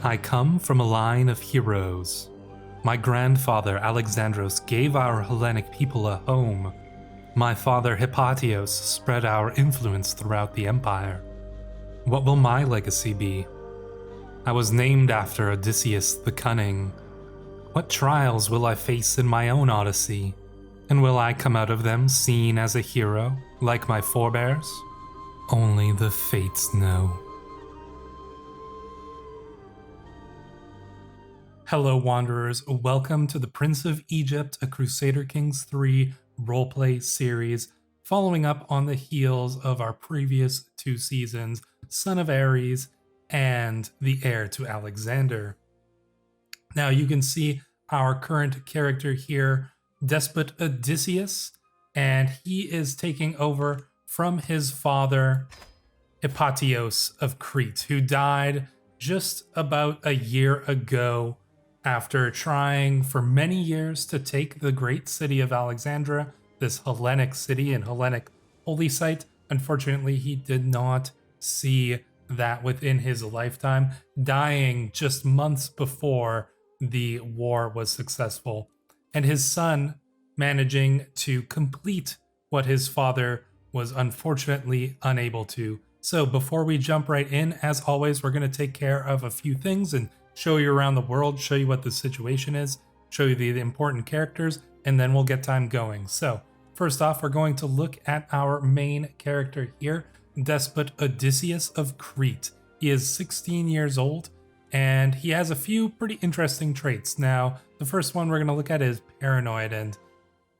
I come from a line of heroes. My grandfather Alexandros gave our Hellenic people a home. My father Hippotios spread our influence throughout the empire. What will my legacy be? I was named after Odysseus the Cunning. What trials will I face in my own odyssey? And will I come out of them seen as a hero, like my forebears? Only the fates know. Hello Wanderers, welcome to the Prince of Egypt, a Crusader Kings 3 roleplay series, following up on the heels of our previous two seasons, Son of Ares and the Heir to Alexander. Now you can see our current character here, Despot Odysseus, and he is taking over from his father, Hippotios of Crete, who died just about a year ago after trying for many years to take the great city of Alexandria, this Hellenic city and Hellenic holy site. Unfortunately, he did not see that within his lifetime, dying just months before the war was successful, and his son managing to complete what his father was unfortunately unable to. So before we jump right in, as always, we're going to take care of a few things and show you around the world, show you what the situation is, show you the important characters, and then we'll get time going. So first off, we're going to look at our main character here, Despot Odysseus of Crete. He is 16 years old, and he has a few pretty interesting traits. Now, the first one we're going to look at is paranoid, and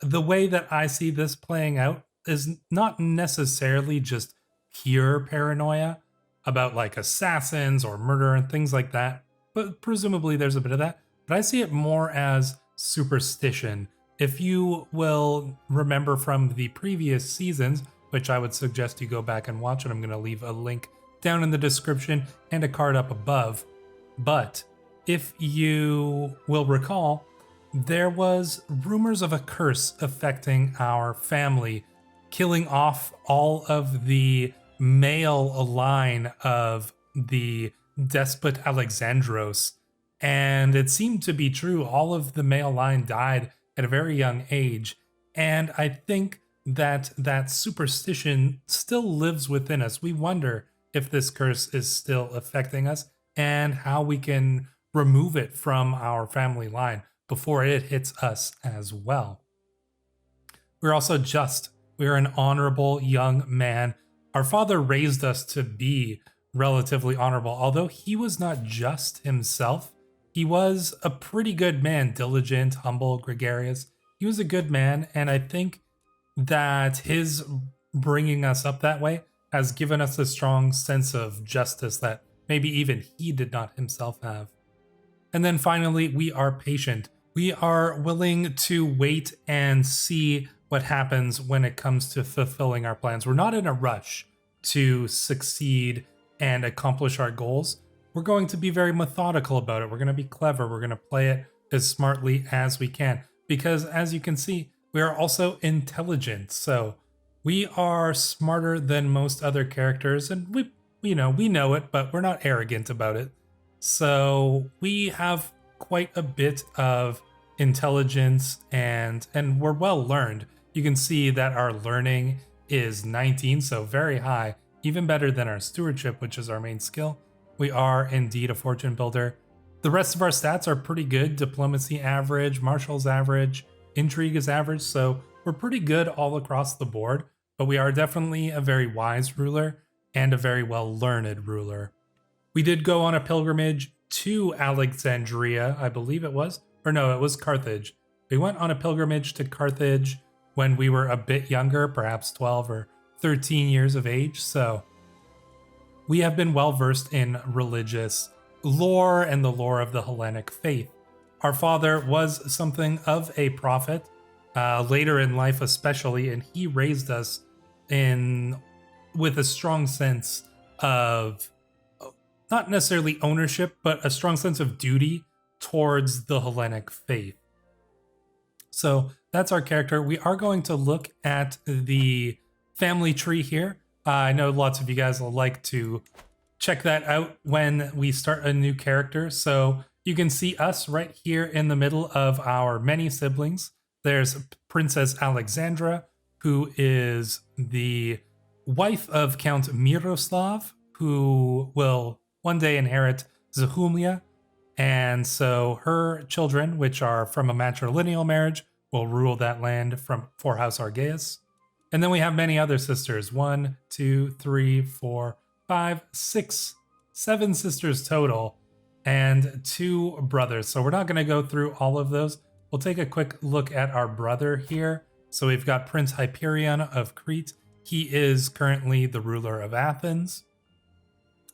the way that I see this playing out is not necessarily just pure paranoia about like assassins or murder and things like that, but presumably there's a bit of that. But I see it more as superstition. If you will remember from the previous seasons, which I would suggest you go back and watch, and I'm going to leave a link down in the description and a card up above. But if you will recall, there was rumors of a curse affecting our family, killing off all of the male line of the Despot Alexandros, and it seemed to be true. All of the male line died at a very young age, and I think that that superstition still lives within us. We wonder if this curse is still affecting us and how we can remove it from our family line before it hits us as well. We're also just. We're an honorable young man. Our father raised us to be relatively honorable. Although he was not just himself, he was a pretty good man, diligent, humble, gregarious. He was a good man, and I think that his bringing us up that way has given us a strong sense of justice that maybe even he did not himself have. And then finally, we are patient. We are willing to wait and see what happens when it comes to fulfilling our plans. We're not in a rush to succeed and accomplish our goals. We're going to be very methodical about it. We're going to be clever. We're going to play it as smartly as we can, because as you can see, we are also intelligent. So we are smarter than most other characters, and we know it, but we're not arrogant about it. So we have quite a bit of intelligence, and we're well learned. You can see that our learning is 19, so very high, even better than our stewardship, which is our main skill. We are indeed a fortune builder. The rest of our stats are pretty good. Diplomacy average, martials average, intrigue is average, so we're pretty good all across the board, but we are definitely a very wise ruler and a very well learned ruler. We did go on a pilgrimage to Alexandria, I believe it was, or no, it was Carthage. We went on a pilgrimage to Carthage when we were a bit younger, perhaps 12 or 13 years of age, so we have been well versed in religious lore and the lore of the Hellenic faith. Our father was something of a prophet, later in life especially, and he raised us with a strong sense of not necessarily ownership, but a strong sense of duty towards the Hellenic faith. So that's our character. We are going to look at the family tree here. I know lots of you guys will like to check that out when we start a new character. So you can see us right here in the middle of our many siblings. There's Princess Alexandra, who is the wife of Count Miroslav, who will one day inherit Zahumlia. And so her children, which are from a matrilineal marriage, will rule that land for House Argeus. And then we have many other sisters. 1, 2, 3, 4, 5, 6, 7 sisters total, and 2 brothers. So we're not going to go through all of those. We'll take a quick look at our brother here. So we've got Prince Hyperion of Crete. He is currently the ruler of Athens,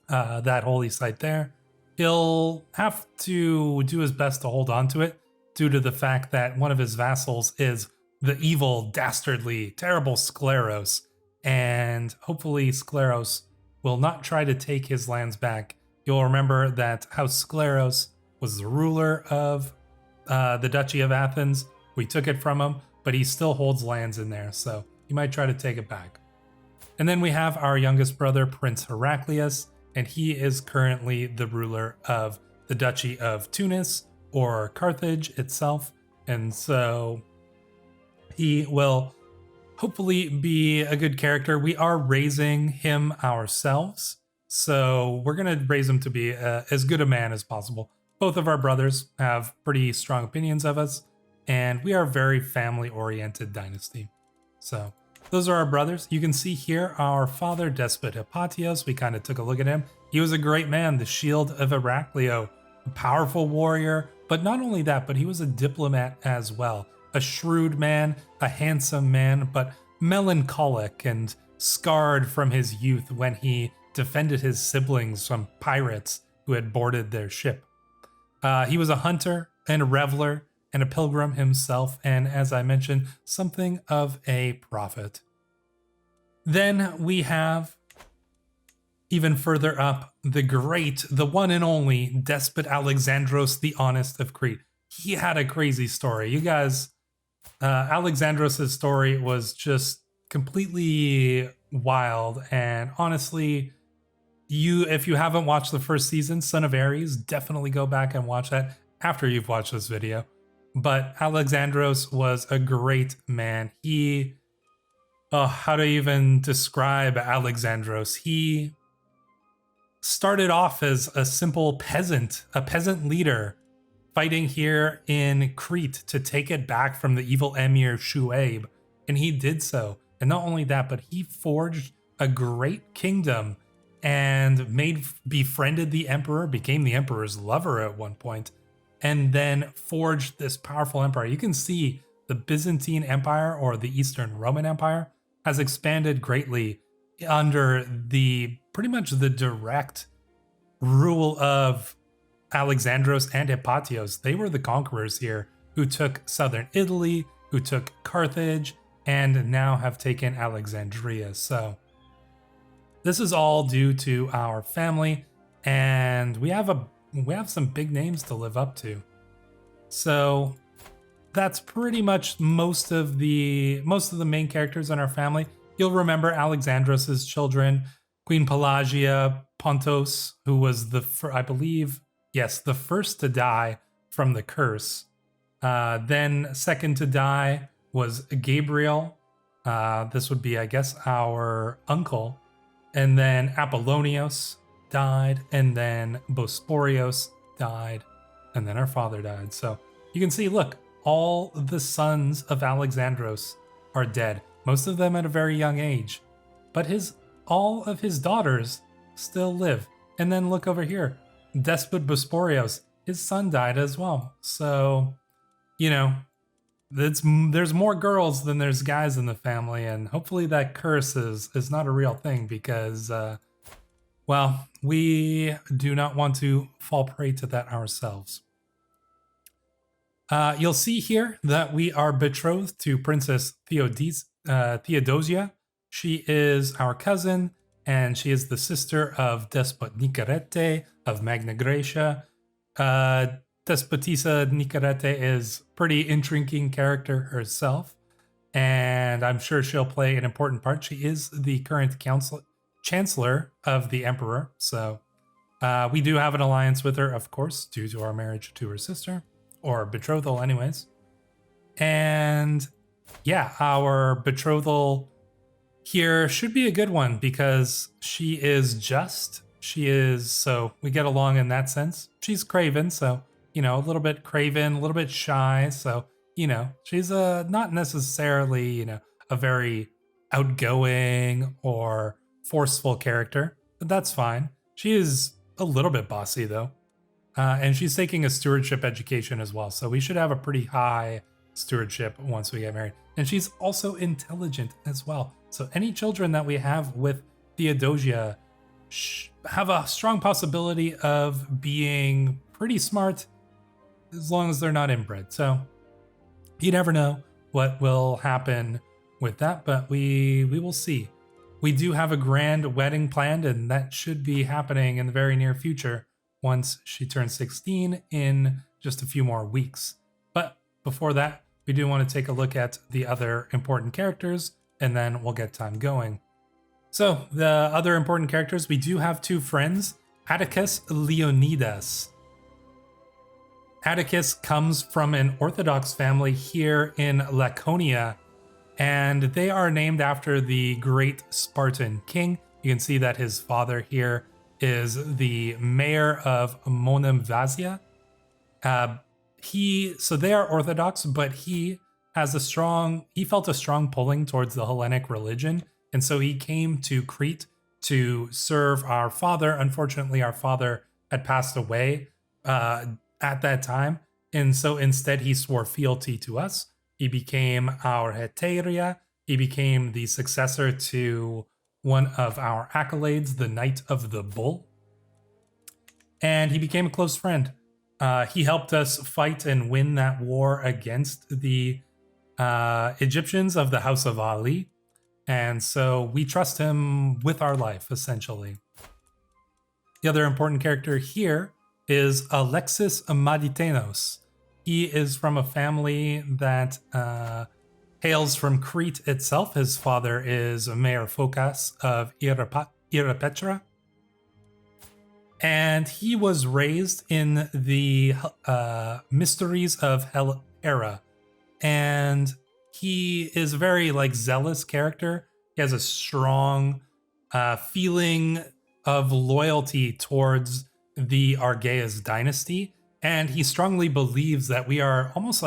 that holy site there. He'll have to do his best to hold on to it due to the fact that one of his vassals is the evil, dastardly, terrible Scleros. And hopefully Scleros will not try to take his lands back. You'll remember that House Scleros was the ruler of the Duchy of Athens. We took it from him, but he still holds lands in there, so he might try to take it back. And then we have our youngest brother, Prince Heraclius, and he is currently the ruler of the Duchy of Tunis, or Carthage itself. And so he will hopefully be a good character. We are raising him ourselves, so we're going to raise him to be as good a man as possible. Both of our brothers have pretty strong opinions of us, and we are a very family-oriented dynasty. So those are our brothers. You can see here our father, Despot Hipatios. We kind of took a look at him. He was a great man, the shield of Heraclio, a powerful warrior, but not only that, but he was a diplomat as well. A shrewd man, a handsome man, but melancholic and scarred from his youth when he defended his siblings from pirates who had boarded their ship. He was a hunter and a reveler and a pilgrim himself, and as I mentioned, something of a prophet. Then we have, even further up, the great, the one and only Despot Alexandros the Honest of Crete. He had a crazy story. You guys, Alexandros' story was just completely wild, and honestly, if you haven't watched the first season, Son of Ares, definitely go back and watch that after you've watched this video. But Alexandros was a great man. How to even describe Alexandros? He started off as a simple peasant, a peasant leader, fighting here in Crete to take it back from the evil emir Shuaib. And he did so. And not only that, but he forged a great kingdom and befriended the emperor, became the emperor's lover at one point, and then forged this powerful empire. You can see the Byzantine Empire, or the Eastern Roman Empire, has expanded greatly under pretty much the direct rule of Alexandros and Hipatios. They were the conquerors here who took southern Italy, who took Carthage, and now have taken Alexandria. So this is all due to our family, and we have some big names to live up to. So that's pretty much most of the main characters in our family. You'll remember Alexandros' children, Queen Pelagia, Pontos, who was the first to die from the curse. Then second to die was Gabriel. This would be, I guess, our uncle. And then Apollonios died, and then Bosporios died, and then our father died. So you can see, look, all the sons of Alexandros are dead, most of them at a very young age, but all of his daughters still live. And then look over here, Despot Bosporios, his son died as well. So, there's more girls than there's guys in the family, and hopefully that curse is not a real thing, because we do not want to fall prey to that ourselves. You'll see here that we are betrothed to Princess Theodosia. She is our cousin, and she is the sister of Despot Nicarete of Magna Graecia. Despotissa Nicarete is pretty intriguing character herself, and I'm sure she'll play an important part. She is the current chancellor of the emperor. So we do have an alliance with her, of course, due to our marriage to her sister, or betrothal anyways. And yeah, our betrothal here should be a good one because she is just. She is, so we get along in that sense. She's craven, so, you know, a little bit craven, a little bit shy. So, you know, she's not necessarily, you know, a very outgoing or forceful character, but that's fine. She is a little bit bossy though. And she's taking a stewardship education as well. So we should have a pretty high stewardship once we get married. And she's also intelligent as well. So any children that we have with Theodosia have a strong possibility of being pretty smart as long as they're not inbred. So you never know what will happen with that, but we will see. We do have a grand wedding planned, and that should be happening in the very near future once she turns 16 in just a few more weeks. But before that, we do want to take a look at the other important characters, and then we'll get time going. So the other important characters, we do have two friends, Atticus Leonidas. Atticus comes from an Orthodox family here in Laconia, and they are named after the great Spartan king. You can see that his father here is the mayor of Monemvasia. So they are Orthodox, but he felt a strong pulling towards the Hellenic religion. And so he came to Crete to serve our father. Unfortunately, our father had passed away at that time. And so instead he swore fealty to us. He became our heteria. He became the successor to one of our accolades, the Knight of the Bull. And he became a close friend. He helped us fight and win that war against the Egyptians of the House of Ali. And so we trust him with our life, essentially. The other important character here is Alexis Maditenos. He is from a family that hails from Crete itself. His father is Mayor Phokas of Ierapetra. And he was raised in the mysteries of Hera. And he is a very zealous character. He has a strong feeling of loyalty towards the Argeus dynasty. And he strongly believes that we are almost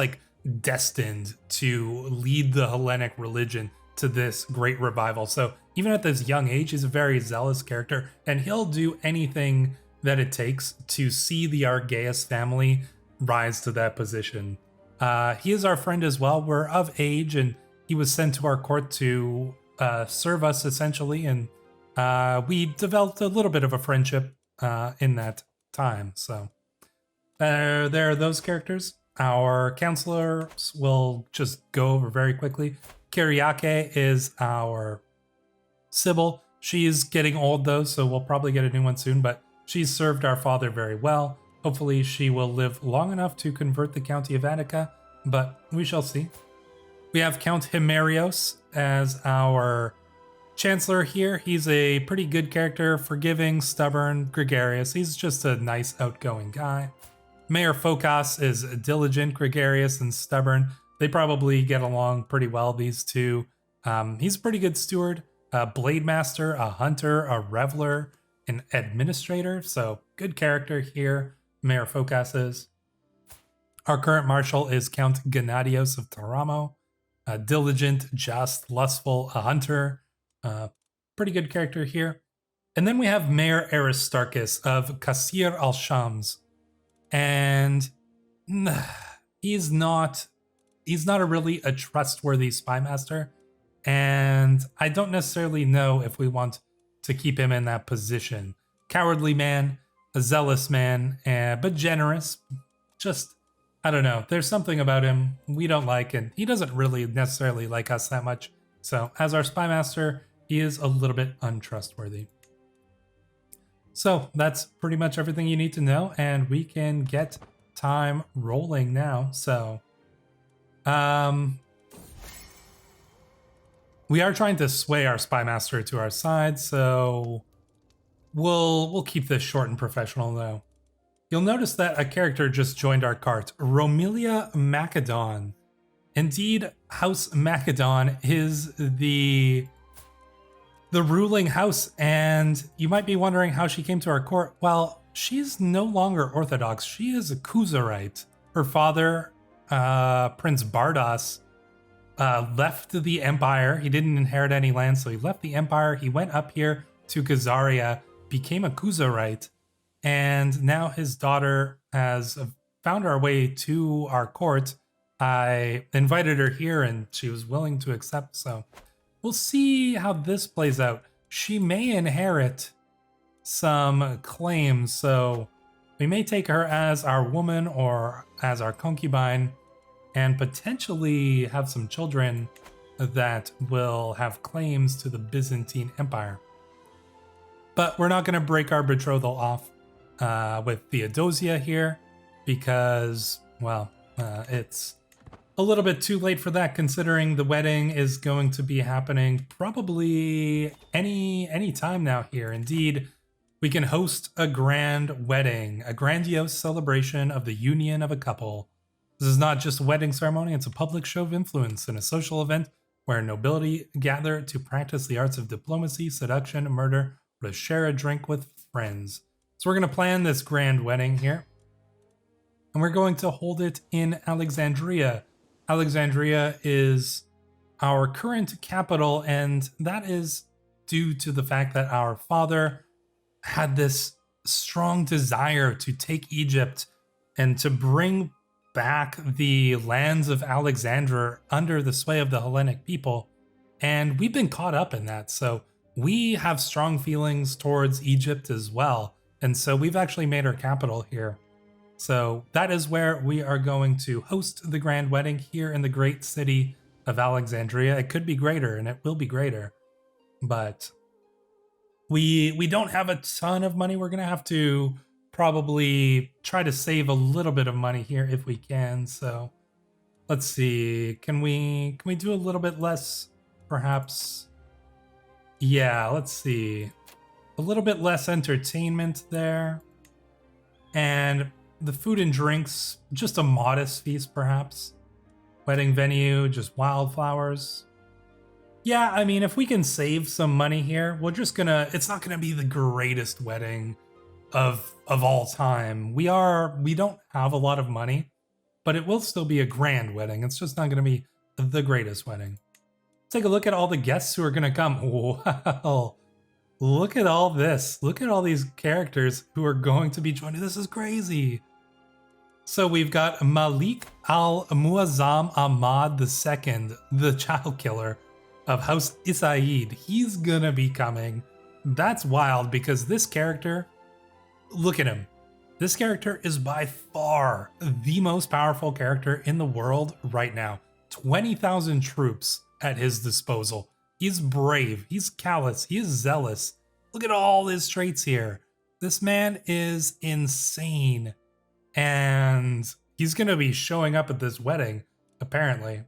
destined to lead the Hellenic religion to this great revival. So even at this young age, he's a very zealous character, and he'll do anything that it takes to see the Argeus family rise to that position. He is our friend as well. We're of age, and he was sent to our court to serve us, essentially, and we developed a little bit of a friendship in that time. So there are those characters. Our counselors will just go over very quickly. Kyriake is our Sybil. She's getting old though, so we'll probably get a new one soon, but she's served our father very well. Hopefully she will live long enough to convert the County of Attica, but we shall see. We have Count Himerios as our Chancellor here. He's a pretty good character, forgiving, stubborn, gregarious. He's just a nice, outgoing guy. Mayor Phokas is diligent, gregarious, and stubborn. They probably get along pretty well, these two. He's a pretty good steward, a blade master, a hunter, a reveler, an administrator. So good character here, Mayor Phokas is. Our current marshal is Count Gennadios of Teramo, diligent, just, lustful, a hunter. Pretty good character here. And then we have Mayor Aristarchus of Kasir al-Shams. And he's not really a trustworthy spy master, and I don't necessarily know if we want to keep him in that position. Cowardly man, a zealous man, but generous. Just, I don't know. There's something about him we don't like, and he doesn't really necessarily like us that much. So as our spy master, he is a little bit untrustworthy. So that's pretty much everything you need to know, and we can get time rolling now. So, We are trying to sway our spy master to our side, so we'll keep this short and professional though. You'll notice that a character just joined our cart, Romelia Macedon. Indeed, House Macedon is the ruling house, and you might be wondering how she came to our court. Well, she's no longer Orthodox. She is a Khuzarite. Her father, Prince Bardas, left the empire. He didn't inherit any land, so he left the empire. He went up here to Khazaria, became a Khuzarite, and now his daughter has found our way to our court. I invited her here, and she was willing to accept, so we'll see how this plays out. She may inherit some claims, so we may take her as our woman or as our concubine and potentially have some children that will have claims to the Byzantine Empire. But we're not going to break our betrothal off with Theodosia here because, well, it's a little bit too late for that, considering the wedding is going to be happening probably any time now here. Indeed, we can host a grand wedding, a grandiose celebration of the union of a couple. This is not just a wedding ceremony, it's a public show of influence and a social event where nobility gather to practice the arts of diplomacy, seduction, murder, or to share a drink with friends. So we're going to plan this grand wedding here, and we're going to hold it in Alexandria. Alexandria is our current capital, and that is due to the fact that our father had this strong desire to take Egypt and to bring back the lands of Alexandria under the sway of the Hellenic people. And we've been caught up in that. So we have strong feelings towards Egypt as well. And so we've actually made our capital here. So that is where we are going to host the grand wedding, here in the great city of Alexandria. It could be greater, and it will be greater, but we don't have a ton of money. We're going to have to probably try to save a little bit of money here if we can. So let's see. Can we do a little bit less, perhaps? Yeah, let's see. A little bit less entertainment there. And the food and drinks, just a modest feast, perhaps. Wedding venue, just wildflowers. Yeah, I mean, if we can save some money here, we're just gonna, it's not gonna be the greatest wedding of all time. We don't have a lot of money, but it will still be a grand wedding. It's just not gonna be the greatest wedding. Take a look at all the guests who are gonna come. Wow. Look at all this. Look at all these characters who are going to be joining. This is crazy. So we've got Malik al-Muazzam Ahmad II, the child killer of House Isaid. He's gonna be coming. That's wild because this character, look at him. This character is by far the most powerful character in the world right now. 20,000 troops at his disposal. He's brave, he's callous, he is zealous. Look at all his traits here. This man is insane. And he's going to be showing up at this wedding, apparently.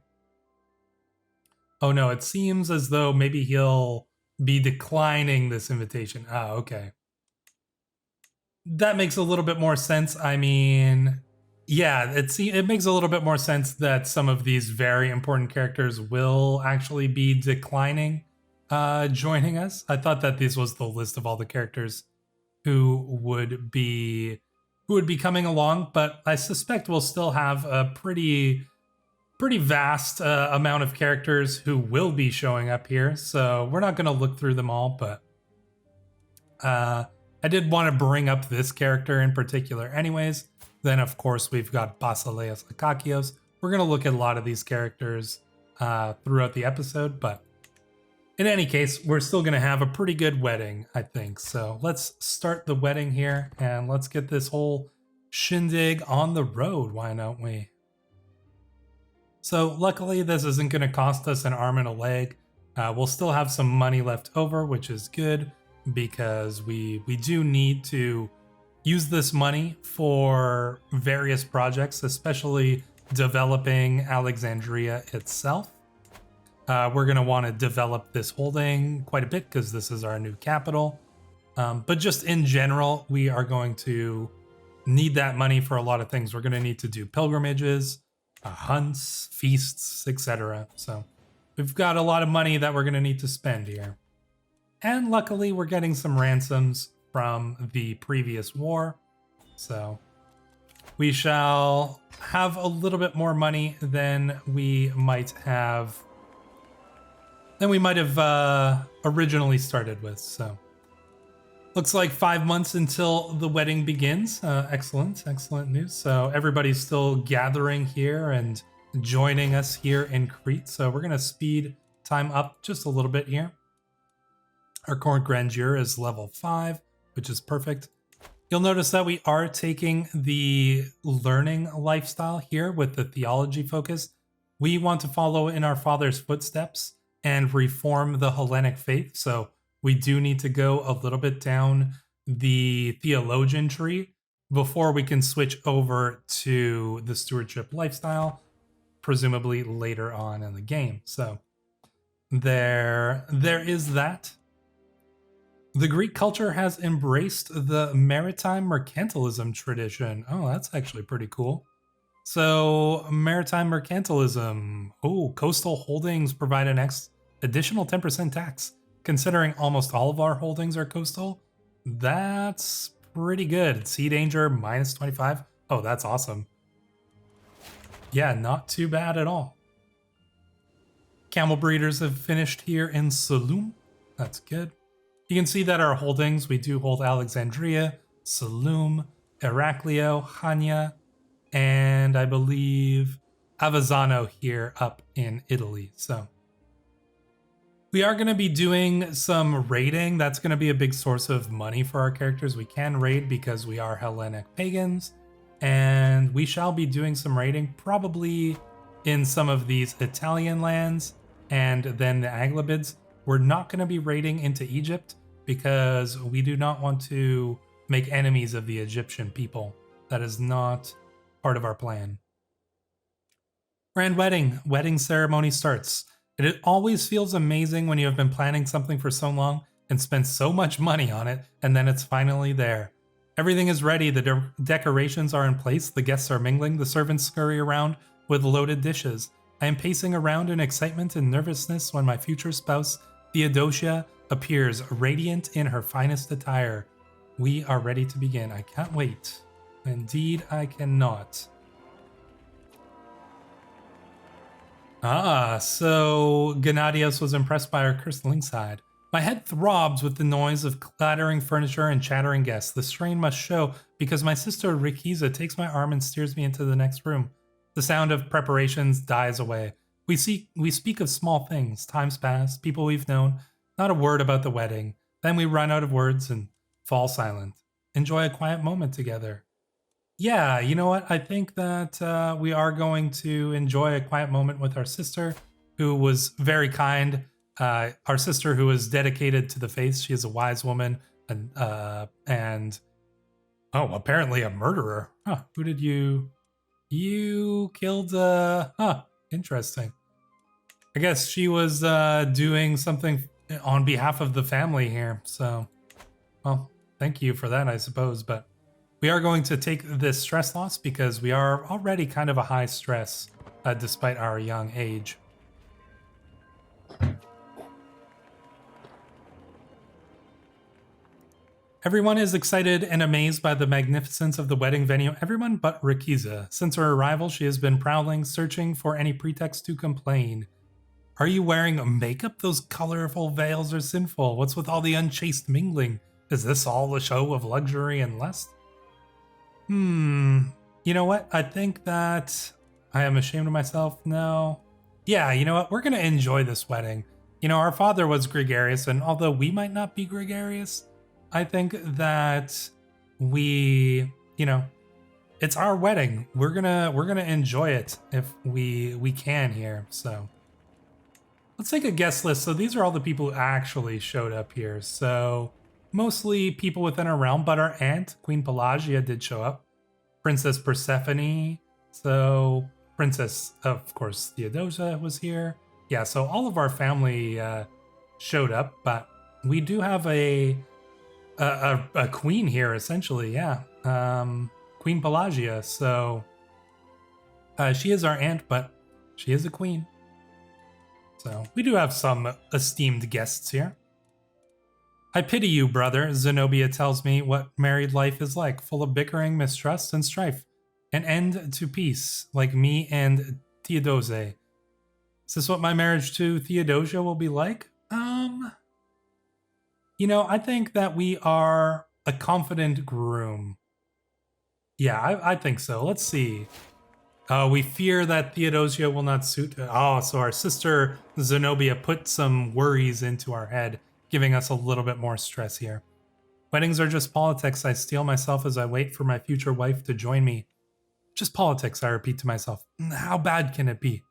Oh no, it seems as though maybe he'll be declining this invitation. Oh, okay. That makes a little bit more sense. I mean, yeah, it makes a little bit more sense that some of these very important characters will actually be declining joining us. I thought that this was the list of all the characters who would be coming along, but I suspect we'll still have a pretty vast amount of characters who will be showing up here. So we're not going to look through them all, but I did want to bring up this character in particular anyways. Then, of course, we've got Basileus Akakios. We're going to look at a lot of these characters throughout the episode, but in any case, we're still going to have a pretty good wedding, I think. So let's start the wedding here, and let's get this whole shindig on the road. Why don't we? So luckily, this isn't going to cost us an arm and a leg. We'll still have some money left over, which is good, because we do need to use this money for various projects, especially developing Alexandria itself. We're going to want to develop this holding quite a bit because this is our new capital. But just in general, we are going to need that money for a lot of things. We're going to need to do pilgrimages, hunts, feasts, etc. So we've got a lot of money that we're going to need to spend here. And luckily, we're getting some ransoms from the previous war. So we shall have a little bit more money than we might have originally started with. So looks like 5 months until the wedding begins. Excellent news. So everybody's still gathering here and joining us here in Crete. So we're going to speed time up just a little bit here. Our court grandeur is level 5, which is perfect. You'll notice that we are taking the learning lifestyle here with the theology focus. We want to follow in our father's footsteps and reform the Hellenic faith. So we do need to go a little bit down the theologian tree before we can switch over to the stewardship lifestyle, presumably later on in the game. So there is that. The Greek culture has embraced the maritime mercantilism tradition. Oh, that's actually pretty cool. So maritime mercantilism. Oh, coastal holdings provide an additional 10% tax. Considering almost all of our holdings are coastal, that's pretty good. Sea danger minus 25. Oh, that's awesome. Yeah, not too bad at all. Camel breeders have finished here in Saloum. That's good. You can see that our holdings, we do hold Alexandria, Saloum, Heraclio, Hania, and I believe Avezzano here up in Italy. So we are going to be doing some raiding. That's going to be a big source of money for our characters. We can raid because we are Hellenic pagans, and we shall be doing some raiding probably in some of these Italian lands and then the Aghlabids. We're not going to be raiding into Egypt because we do not want to make enemies of the Egyptian people. That is not part of our plan. Grand wedding. Wedding ceremony starts. It always feels amazing when you have been planning something for so long and spent so much money on it, and then it's finally there. Everything is ready, the decorations are in place, the guests are mingling, the servants scurry around with loaded dishes. I am pacing around in excitement and nervousness when my future spouse, Theodosia, appears radiant in her finest attire. We are ready to begin. I can't wait. Indeed, I cannot. So Gennadios was impressed by our crystalline side. My head throbs with the noise of clattering furniture and chattering guests. The strain must show because my sister Rikiza takes my arm and steers me into the next room. The sound of preparations dies away. We speak of small things. Times pass, people we've known, not a word about the wedding. Then we run out of words and fall silent. Enjoy a quiet moment together. Yeah, you know what? I think that we are going to enjoy a quiet moment with our sister, who was very kind. Our sister who is dedicated to the faith. She is a wise woman and apparently a murderer. Huh, who did you killed? Interesting. I guess she was doing something on behalf of the family here. So, well, thank you for that, I suppose. But we are going to take this stress loss because we are already kind of a high stress despite our young age. Everyone is excited and amazed by the magnificence of the wedding venue, everyone but Rikiza. Since her arrival, she has been prowling, searching for any pretext to complain. Are you wearing makeup? Those colorful veils are sinful. What's with all the unchaste mingling? Is this all a show of luxury and lust? You know what? I think that I am ashamed of myself. No. Yeah, you know what? We're going to enjoy this wedding. You know, our father was gregarious, and although we might not be gregarious, I think that we, it's our wedding. We're gonna enjoy it if we can here. So let's take a guest list. So these are all the people who actually showed up here. So mostly people within our realm, but our aunt, Queen Pelagia, did show up. Princess Persephone. So Princess, of course, Theodosia was here. Yeah, so all of our family showed up, but we do have a queen here, essentially, yeah. Queen Pelagia, so she is our aunt, but she is a queen. So we do have some esteemed guests here. I pity you, brother. Zenobia tells me what married life is like, full of bickering, mistrust, and strife. An end to peace, like me and Theodosia. Is this what my marriage to Theodosia will be like? You know, I think that we are a confident groom. Yeah, I think so. Let's see. We fear that Theodosia will not suit. Oh, so our sister Zenobia put some worries into our head, giving us a little bit more stress here. Weddings are just politics. I steel myself as I wait for my future wife to join me. Just politics, I repeat to myself. How bad can it be?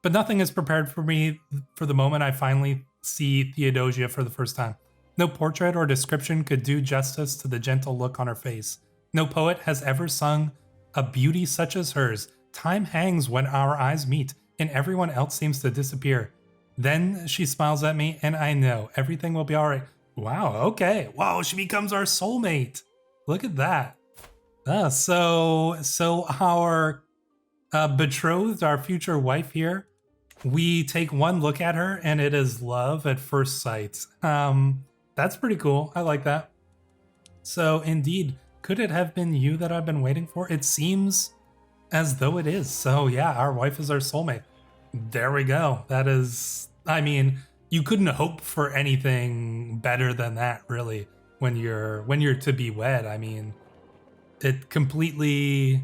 But nothing is prepared for me for the moment I finally see Theodosia for the first time. No portrait or description could do justice to the gentle look on her face. No poet has ever sung a beauty such as hers. Time hangs when our eyes meet, and everyone else seems to disappear. Then she smiles at me, and I know everything will be all right. Wow, okay. Wow, she becomes our soulmate. Look at that. So our betrothed, our future wife here, we take one look at her, and it is love at first sight. That's pretty cool. I like that. So indeed, could it have been you that I've been waiting for? It seems as though it is. So yeah, our wife is our soulmate. There we go. That is, I mean, you couldn't hope for anything better than that, really, when you're to be wed. I mean, it completely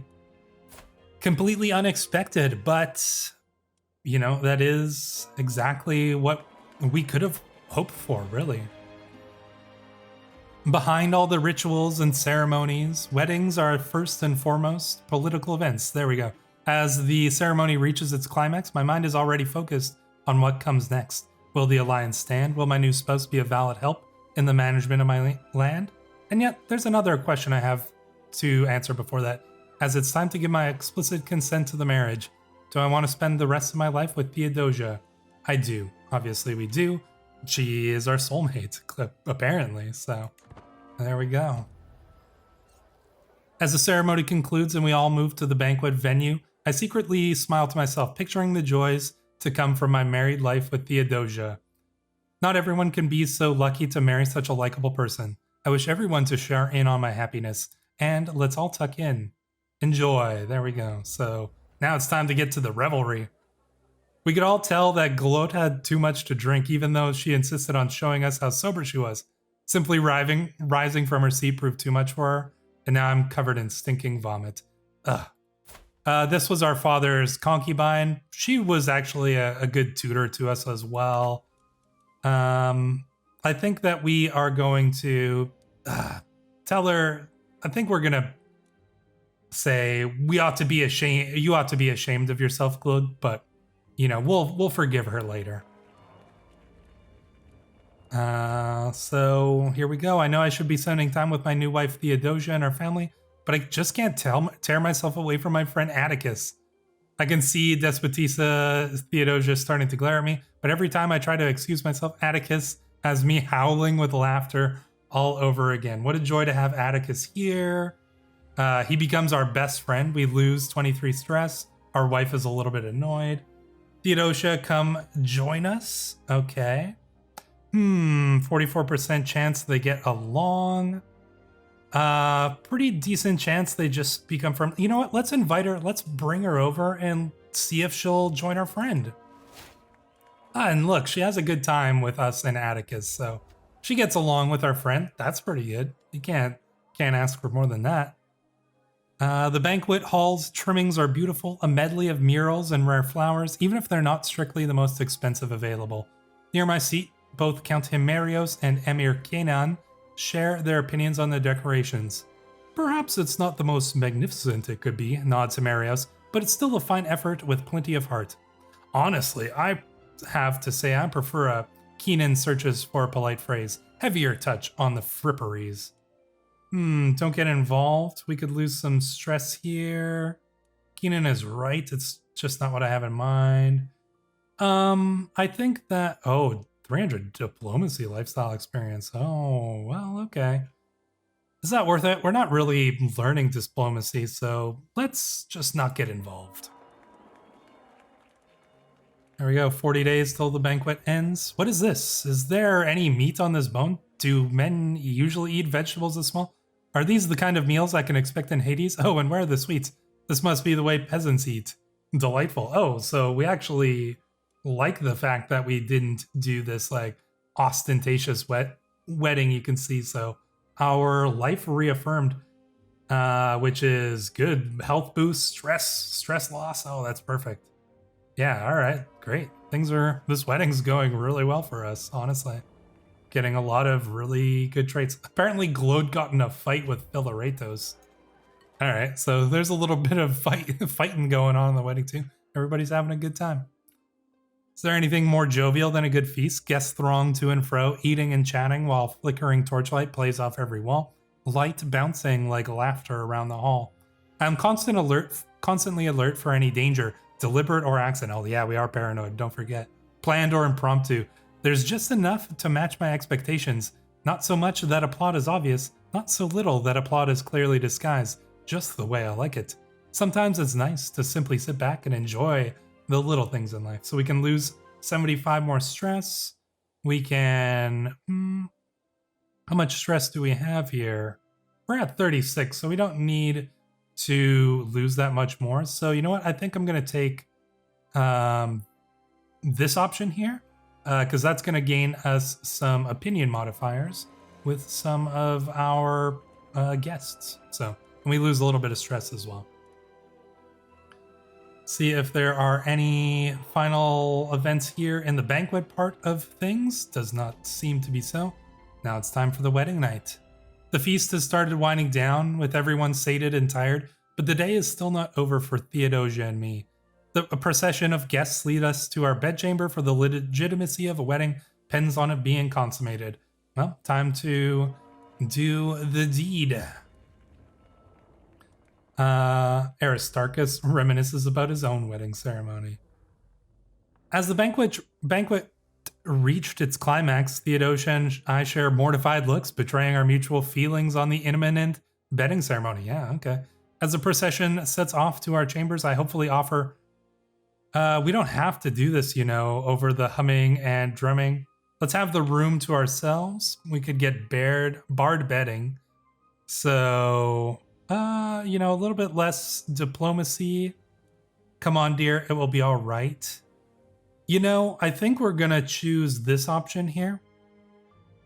unexpected, but you know, that is exactly what we could have hoped for, really. Behind all the rituals and ceremonies, weddings are first and foremost political events. There we go. As the ceremony reaches its climax, my mind is already focused on what comes next. Will the alliance stand? Will my new spouse be a valid help in the management of my land? And yet, there's another question I have to answer before that. As it's time to give my explicit consent to the marriage, do I want to spend the rest of my life with Theodosia? I do. Obviously, we do. She is our soulmate, apparently, so there we go. As the ceremony concludes and we all move to the banquet venue, I secretly smile to myself, picturing the joys to come from my married life with Theodosia. Not everyone can be so lucky to marry such a likable person. I wish everyone to share in on my happiness, and let's all tuck in. Enjoy. There we go. So now it's time to get to the revelry. We could all tell that Gloat had too much to drink, even though she insisted on showing us how sober she was. Simply rising from her seat proved too much for her, and now I'm covered in stinking vomit. Ugh. This was our father's concubine. She was actually a good tutor to us as well. I think that we are going to tell her. I think we're gonna say we ought to be ashamed. You ought to be ashamed of yourself, Claude. But you know, we'll forgive her later. So here we go. I know I should be spending time with my new wife Theodosia and our family, but I just can't tear myself away from my friend Atticus. I can see Despotissa Theodosia starting to glare at me, but every time I try to excuse myself, Atticus has me howling with laughter all over again. What a joy to have Atticus here. He becomes our best friend. We lose 23 stress. Our wife is a little bit annoyed. Theodosia, come join us. Okay. 44% chance they get along. Pretty decent chance they just become friends. You know what? Let's invite her. Let's bring her over and see if she'll join our friend. And look, she has a good time with us and Atticus, so she gets along with our friend. That's pretty good. You can't ask for more than that. The banquet hall's trimmings are beautiful, a medley of murals and rare flowers, even if they're not strictly the most expensive available. Near my seat, both Count Himerios and Emir Kenan share their opinions on the decorations. Perhaps it's not the most magnificent it could be, nods Himerios, but it's still a fine effort with plenty of heart. Honestly, I have to say I prefer Kenan searches for a polite phrase, heavier touch on the fripperies. Don't get involved. We could lose some stress here. Kenan is right. It's just not what I have in mind. I think that, oh, 300 diplomacy lifestyle experience. Oh, well, okay. Is that worth it? We're not really learning diplomacy, so let's just not get involved. There we go, 40 days till the banquet ends. What is this? Is there any meat on this bone? Do men usually eat vegetables this small? Are these the kind of meals I can expect in Hades? Oh, and where are the sweets? This must be the way peasants eat. Delightful. Oh, so we actually like the fact that we didn't do this like ostentatious wedding, you can see. So our life reaffirmed, which is good. Health boost, stress loss. Oh, that's perfect. Yeah, all right, great. This wedding's going really well for us, honestly. Getting a lot of really good traits. Apparently, Glode got in a fight with Philaretos. All right, so there's a little bit of fighting going on in the wedding too. Everybody's having a good time. Is there anything more jovial than a good feast? Guests throng to and fro, eating and chatting while flickering torchlight plays off every wall. Light bouncing like laughter around the hall. I'm constantly alert for any danger, deliberate or accidental. Yeah, we are paranoid, don't forget. Planned or impromptu. There's just enough to match my expectations. Not so much that a plot is obvious, not so little that a plot is clearly disguised. Just the way I like it. Sometimes it's nice to simply sit back and enjoy the little things in life. So we can lose 75 more stress. We can... how much stress do we have here? We're at 36, so we don't need to lose that much more. So you know what? I think I'm going to take this option here, because that's going to gain us some opinion modifiers with some of our guests. So and we lose a little bit of stress as well. See if there are any final events here in the banquet part of things. Does not seem to be so. Now it's time for the wedding night. The feast has started winding down, with everyone sated and tired, but the day is still not over for Theodosia and me. A procession of guests lead us to our bedchamber, for the legitimacy of a wedding depends on it being consummated. Well, time to do the deed. Aristarchus reminisces about his own wedding ceremony. As the banquet reached its climax, Theodosia and I share mortified looks, betraying our mutual feelings on the imminent wedding ceremony. Yeah, okay. As the procession sets off to our chambers, I hopefully offer... we don't have to do this, over the humming and drumming. Let's have the room to ourselves. We could get barred bedding. So... a little bit less diplomacy. Come on, dear, it will be all right. I think we're gonna choose this option here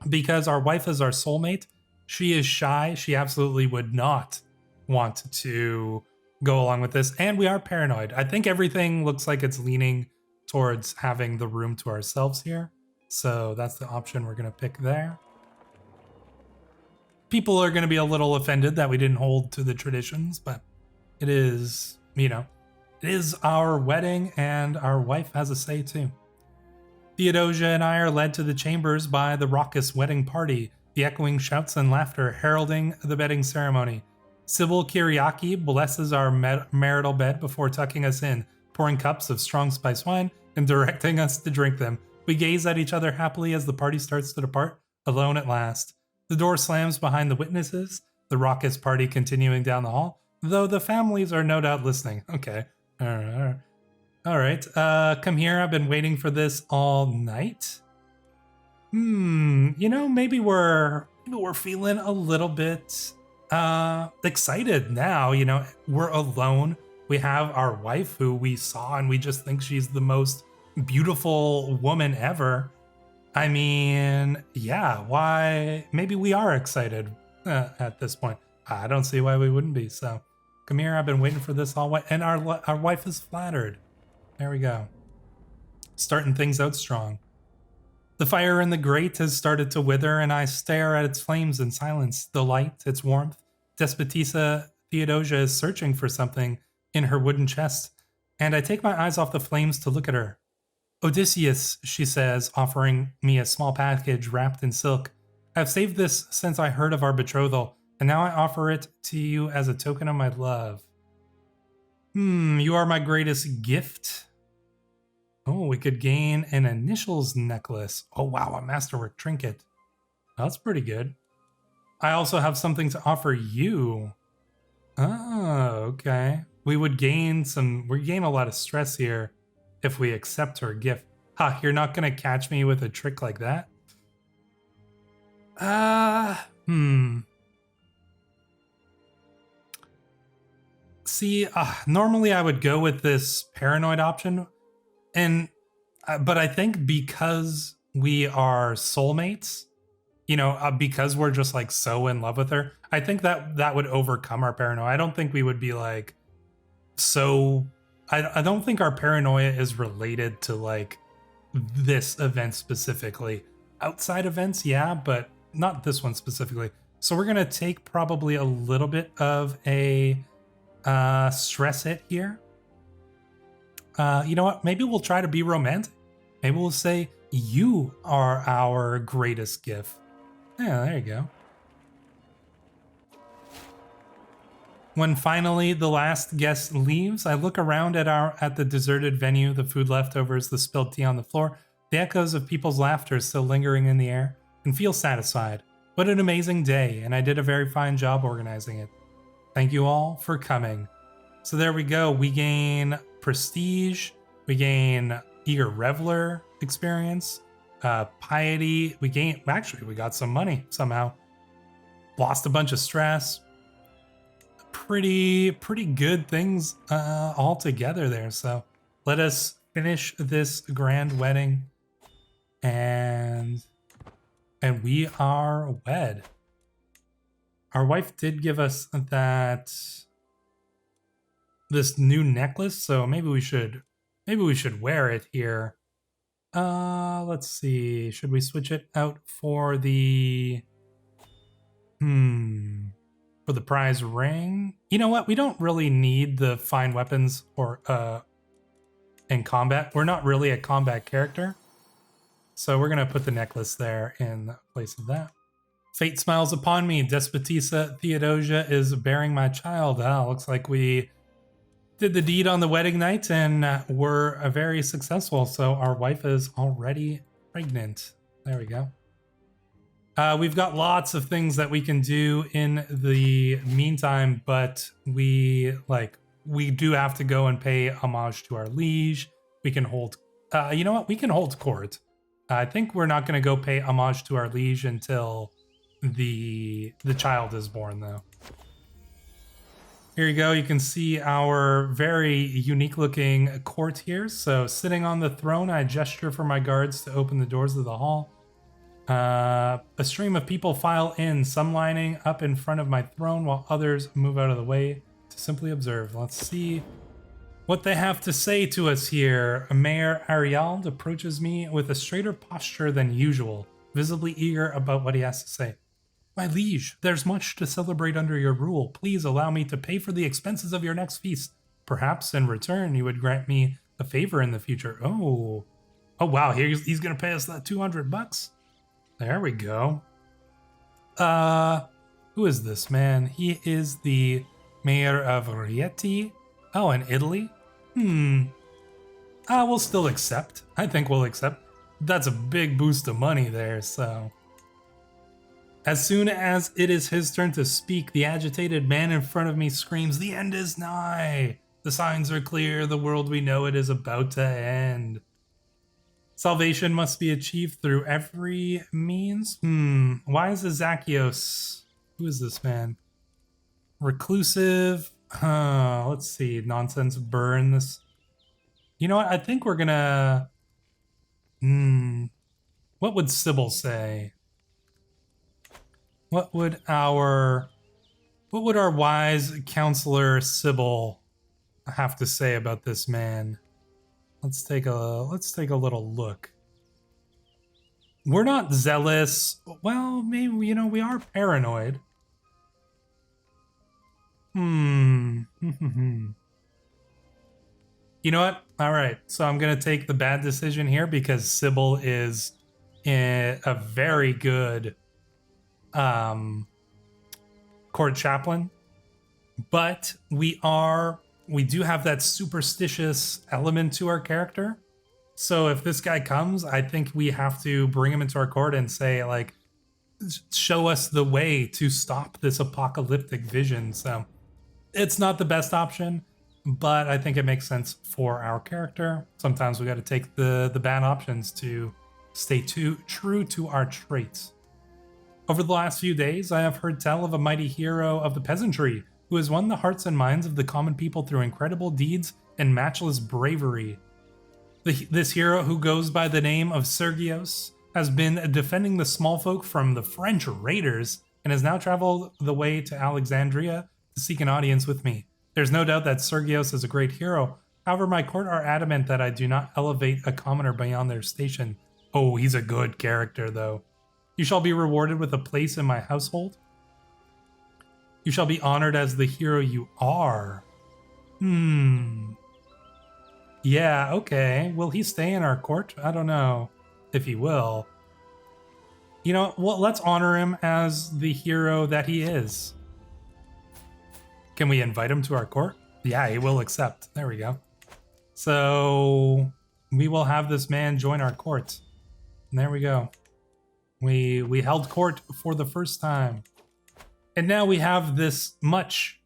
because our wife is our soulmate. She is shy. She absolutely would not want to go along with this. And we are paranoid. I think everything looks like it's leaning towards having the room to ourselves here. So that's the option we're gonna pick there. People are going to be a little offended that we didn't hold to the traditions, but it is, it is our wedding and our wife has a say too. Theodosia and I are led to the chambers by the raucous wedding party, the echoing shouts and laughter heralding the wedding ceremony. Sybil Kyriaki blesses our marital bed before tucking us in, pouring cups of strong spice wine and directing us to drink them. We gaze at each other happily as the party starts to depart, alone at last. The door slams behind the witnesses, the raucous party continuing down the hall, though the families are no doubt listening. Okay. All right. Come here. I've been waiting for this all night. Maybe we're feeling a little bit excited now. We're alone. We have our wife who we saw and we just think she's the most beautiful woman ever. I mean, yeah, why? Maybe we are excited at this point. I don't see why we wouldn't be. So come here. I've been waiting for this all way. And our wife is flattered. There we go. Starting things out strong. The fire in the grate has started to wither, and I stare at its flames in silence. The light, its warmth. Despotissa Theodosia is searching for something in her wooden chest, and I take my eyes off the flames to look at her. Odysseus, she says, offering me a small package wrapped in silk. I've saved this since I heard of our betrothal, and now I offer it to you as a token of my love. You are my greatest gift. Oh, we could gain an initials necklace. Oh, wow, a masterwork trinket. That's pretty good. I also have something to offer you. Oh, okay. We gain a lot of stress here if we accept her gift. Ha, you're not gonna catch me with a trick like that? Hmm. See, normally I would go with this paranoid option, and but I think because we are soulmates, because we're just like so in love with her, I think that would overcome our paranoia. I don't think we would be like so. I don't think our paranoia is related to like this event specifically. Outside events, yeah, but not this one specifically. So we're gonna take probably a little bit of a stress hit here. You know what? Maybe we'll try to be romantic. Maybe we'll say, you are our greatest gift. Yeah, there you go. When finally the last guest leaves, I look around at the deserted venue, the food leftovers, the spilled tea on the floor, the echoes of people's laughter still lingering in the air, and feel satisfied. What an amazing day, and I did a very fine job organizing it. Thank you all for coming. So there we go. We gain prestige. We gain eager reveler experience. Piety. We got some money somehow. Lost a bunch of stress. Pretty good things all together there. So let us finish this grand wedding, and we are wed. Our wife did give us this new necklace, so maybe we should wear it here. Let's see. Should we switch it out for the for the prize ring? You know what? We don't really need the fine weapons or in combat. We're not really a combat character. So we're gonna put the necklace there in place of that. Fate smiles upon me. Despotissa Theodosia is bearing my child. Looks like we did the deed on the wedding night and were very successful. So our wife is already pregnant. There we go. We've got lots of things that we can do in the meantime, but we do have to go and pay homage to our liege. We can hold, you know what? We can hold court. I think we're not going to go pay homage to our liege until the child is born, though. Here you go. You can see our very unique looking court here. So sitting on the throne, I gesture for my guards to open the doors of the hall. A stream of people file in, some lining up in front of my throne while others move out of the way to simply observe. Let's see what they have to say to us here. Mayor Ariald approaches me with a straighter posture than usual, visibly eager about what he has to say. My liege, there's much to celebrate under your rule. Please allow me to pay for the expenses of your next feast. Perhaps in return you would grant me a favor in the future. Oh wow, he's gonna pay us that $200. There we go. Who is this man? He is the mayor of Rieti. Oh, in Italy? We'll still accept. I think we'll accept. That's a big boost of money there, so. As soon as it is his turn to speak, the agitated man in front of me screams, "The end is nigh! The signs are clear, the world we know it is about to end. Salvation must be achieved through every means." Why is Zacchaeus? Who is this man? Reclusive. Let's see. Nonsense. Burn this. You know what? I think we're gonna. What would Sybil say? What would our wise counselor Sybil have to say about this man? Let's take a little look. We're not zealous. Well, maybe we are paranoid. You know what? All right. So I'm going to take the bad decision here because Sybil is a very good court chaplain, but we do have that superstitious element to our character. So if this guy comes, I think we have to bring him into our court and say, like, show us the way to stop this apocalyptic vision. So it's not the best option, but I think it makes sense for our character. Sometimes we got to take the bad options to stay true to our traits. Over the last few days, I have heard tell of a mighty hero of the peasantry who has won the hearts and minds of the common people through incredible deeds and matchless bravery. This hero, who goes by the name of Sergios, has been defending the small folk from the French raiders and has now traveled the way to Alexandria to seek an audience with me. There's no doubt that Sergios is a great hero. However, my court are adamant that I do not elevate a commoner beyond their station. Oh, he's a good character, though. You shall be rewarded with a place in my household. You shall be honored as the hero you are. Yeah, okay. Will he stay in our court? I don't know if he will. You know, well, let's honor him as the hero that he is. Can we invite him to our court? Yeah, he will accept. There we go. So we will have this man join our court. And there we go. We held court for the first time. And now we have this much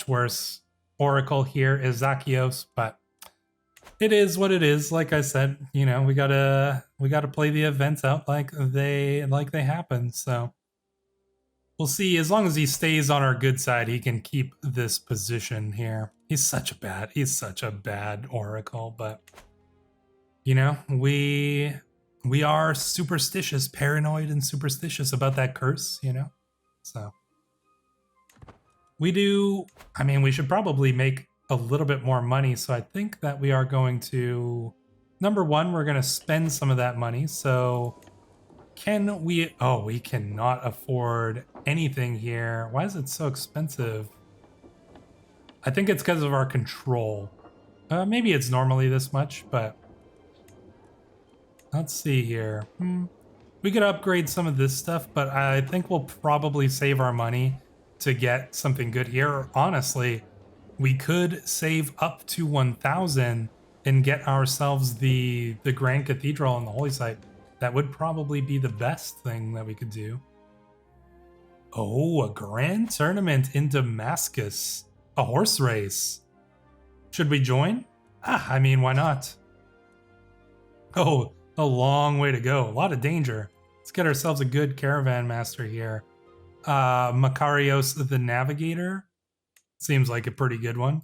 worse oracle here, is Zacchaeus, but it is what it is. Like I said, you know, we gotta play the events out like they happen. So we'll see. As long as he stays on our good side, he can keep this position here. He's such a bad oracle, but you know, we are superstitious, paranoid and superstitious about that curse, you know? So we should probably make a little bit more money. So I think that we are going to, number one, we're going to spend some of that money. So can we, oh, we cannot afford anything here. Why is it so expensive? I think it's because of our control. Maybe it's normally this much, but let's see here. We could upgrade some of this stuff, but I think we'll probably save our money to get something good here. Honestly, we could save up to 1,000 and get ourselves the Grand Cathedral on the Holy Site. That would probably be the best thing that we could do. Oh, a grand tournament in Damascus. A horse race. Should we join? I mean, why not? Oh, a long way to go. A lot of danger. Let's get ourselves a good caravan master here. Makarios the Navigator. Seems like a pretty good one.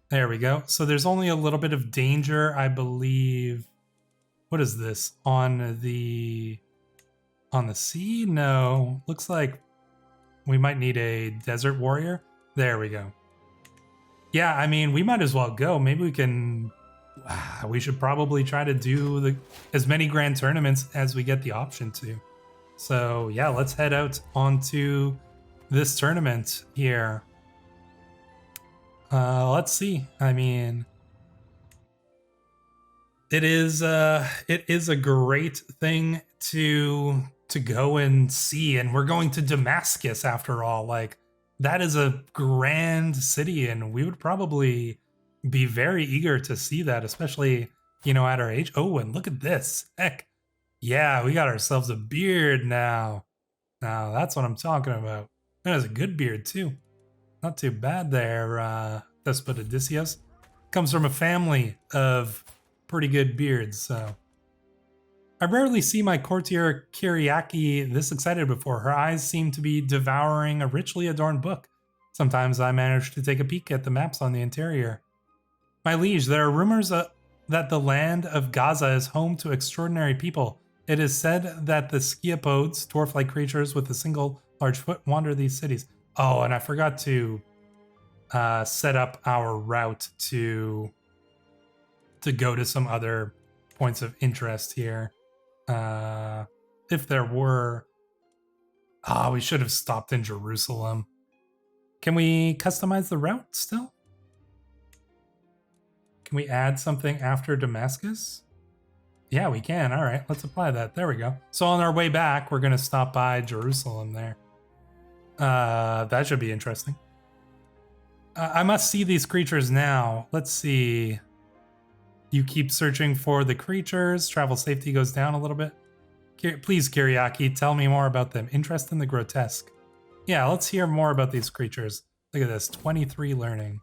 There we go. So there's only a little bit of danger, I believe. What is this? On the sea? No. Looks like we might need a desert warrior. There we go. Yeah, I mean, we might as well go. Maybe we can... we should probably try to do as many grand tournaments as we get the option to. So yeah, let's head out onto this tournament here. Let's see. I mean, it is a great thing to go and see, and we're going to Damascus after all. Like, that is a grand city, and we would probably be very eager to see that, especially, you know, at our age. Oh, and look at this. Heck, yeah, we got ourselves a beard now. Now, that's what I'm talking about. That is a good beard, too. Not too bad there, Despot Odysseus. Comes from a family of pretty good beards, so. I rarely see my courtier Kyriaki this excited before. Her eyes seem to be devouring a richly adorned book. Sometimes I manage to take a peek at the maps on the interior. My liege, there are rumors that the land of Gaza is home to extraordinary people. It is said that the sciapodes, dwarf-like creatures with a single large foot, wander these cities. Oh, and I forgot to set up our route to go to some other points of interest here. If there were... we should have stopped in Jerusalem. Can we customize the route still? Can we add something after Damascus? Yeah, we can. All right, let's apply that. There we go. So on our way back, we're going to stop by Jerusalem there. That should be interesting. I must see these creatures now. Let's see. You keep searching for the creatures. Travel safety goes down a little bit. Please, Kiriaki, tell me more about them. Interest in the grotesque. Yeah, let's hear more about these creatures. Look at this, 23 learning.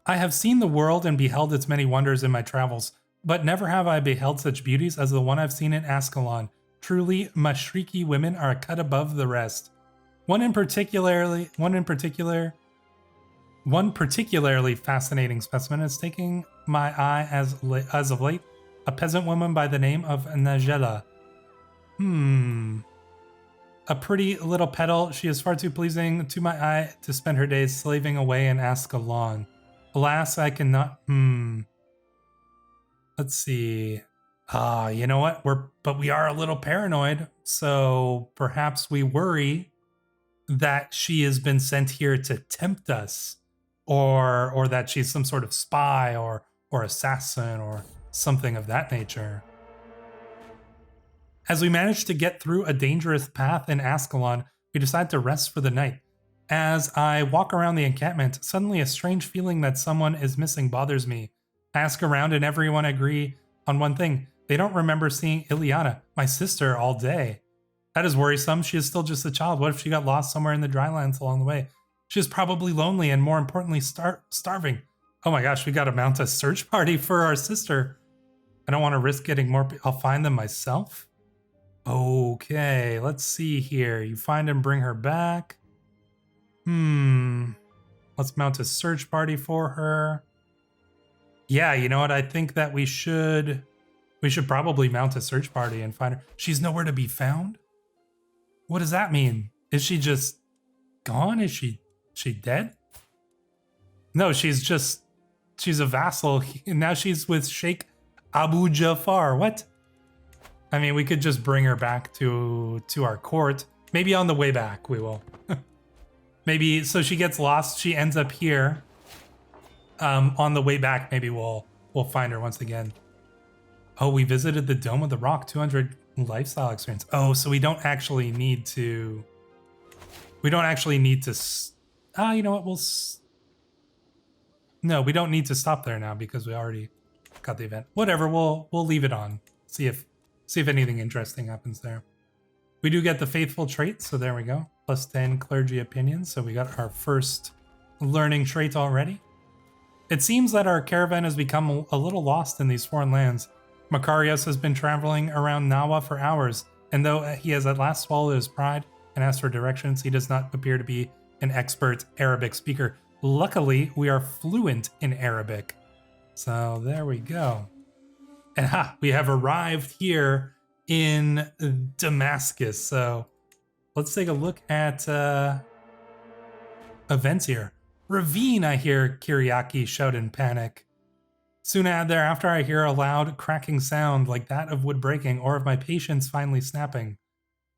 I have seen the world and beheld its many wonders in my travels, but never have I beheld such beauties as the one I've seen in Ascalon. Truly, Mashriki women are a cut above the rest. One particularly fascinating specimen is taking my eye as of late, a peasant woman by the name of Najela. A pretty little petal, she is far too pleasing to my eye to spend her days slaving away in Ascalon. Alas, I cannot. Let's see. You know what? We are a little paranoid, so perhaps we worry that she has been sent here to tempt us, or that she's some sort of spy or assassin or something of that nature. As we manage to get through a dangerous path in Ascalon, we decide to rest for the night. As I walk around the encampment, suddenly a strange feeling that someone is missing bothers me. I ask around and everyone agree on one thing. They don't remember seeing Ileana, my sister, all day. That is worrisome. She is still just a child. What if she got lost somewhere in the drylands along the way? She is probably lonely and, more importantly, starving. Oh my gosh, we got to mount a search party for our sister. I don't want to risk getting more. I'll find them myself. Okay, let's see here. You find and bring her back. Let's mount a search party for her. Yeah, you know what? I think that we should probably mount a search party and find her. She's nowhere to be found? What does that mean? Is she just gone? Is she dead? No, she's a vassal. And now she's with Sheikh Abu Jafar. What? I mean, we could just bring her back to our court. Maybe on the way back we will. Maybe, so she gets lost. She ends up here. On the way back, maybe we'll find her once again. Oh, we visited the Dome of the Rock, 200 lifestyle experience. Oh, so we don't actually need to. You know what? No, we don't need to stop there now because we already got the event. Whatever, we'll leave it on. See if anything interesting happens there. We do get the faithful trait, so there we go. Plus 10 clergy opinions, so we got our first learning trait already. It seems that our caravan has become a little lost in these foreign lands. Macarius has been traveling around Nawa for hours, and though he has at last swallowed his pride and asked for directions, he does not appear to be an expert Arabic speaker. Luckily, we are fluent in Arabic. So there we go. And we have arrived here in Damascus. So let's take a look at events here. Ravine, I hear Kiriaki shout in panic. Soon thereafter, I hear a loud cracking sound like that of wood breaking or of my patience finally snapping.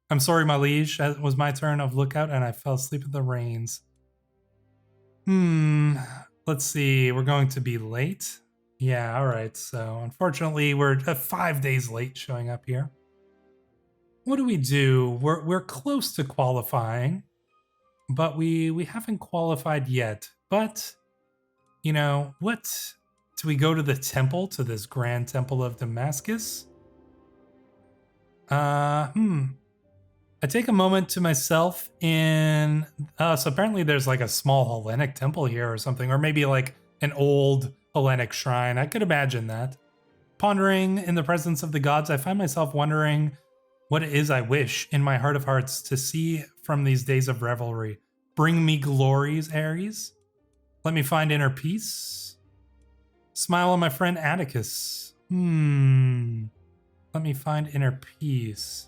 I'm sorry, my liege. It was my turn of lookout and I fell asleep at the reins. Let's see. We're going to be late. Yeah, all right. So unfortunately, we're 5 days late showing up here. What do we do? We're close to qualifying, but we haven't qualified yet. But, you know, what? Do we go to the temple, to this grand temple of Damascus? I take a moment to myself in... so apparently there's like a small Hellenic temple here or something, or maybe like an old Hellenic shrine. I could imagine that. Pondering in the presence of the gods, I find myself wondering what it is I wish in my heart of hearts to see from these days of revelry. Bring me glories, Ares. Let me find inner peace. Smile on my friend Atticus. Let me find inner peace.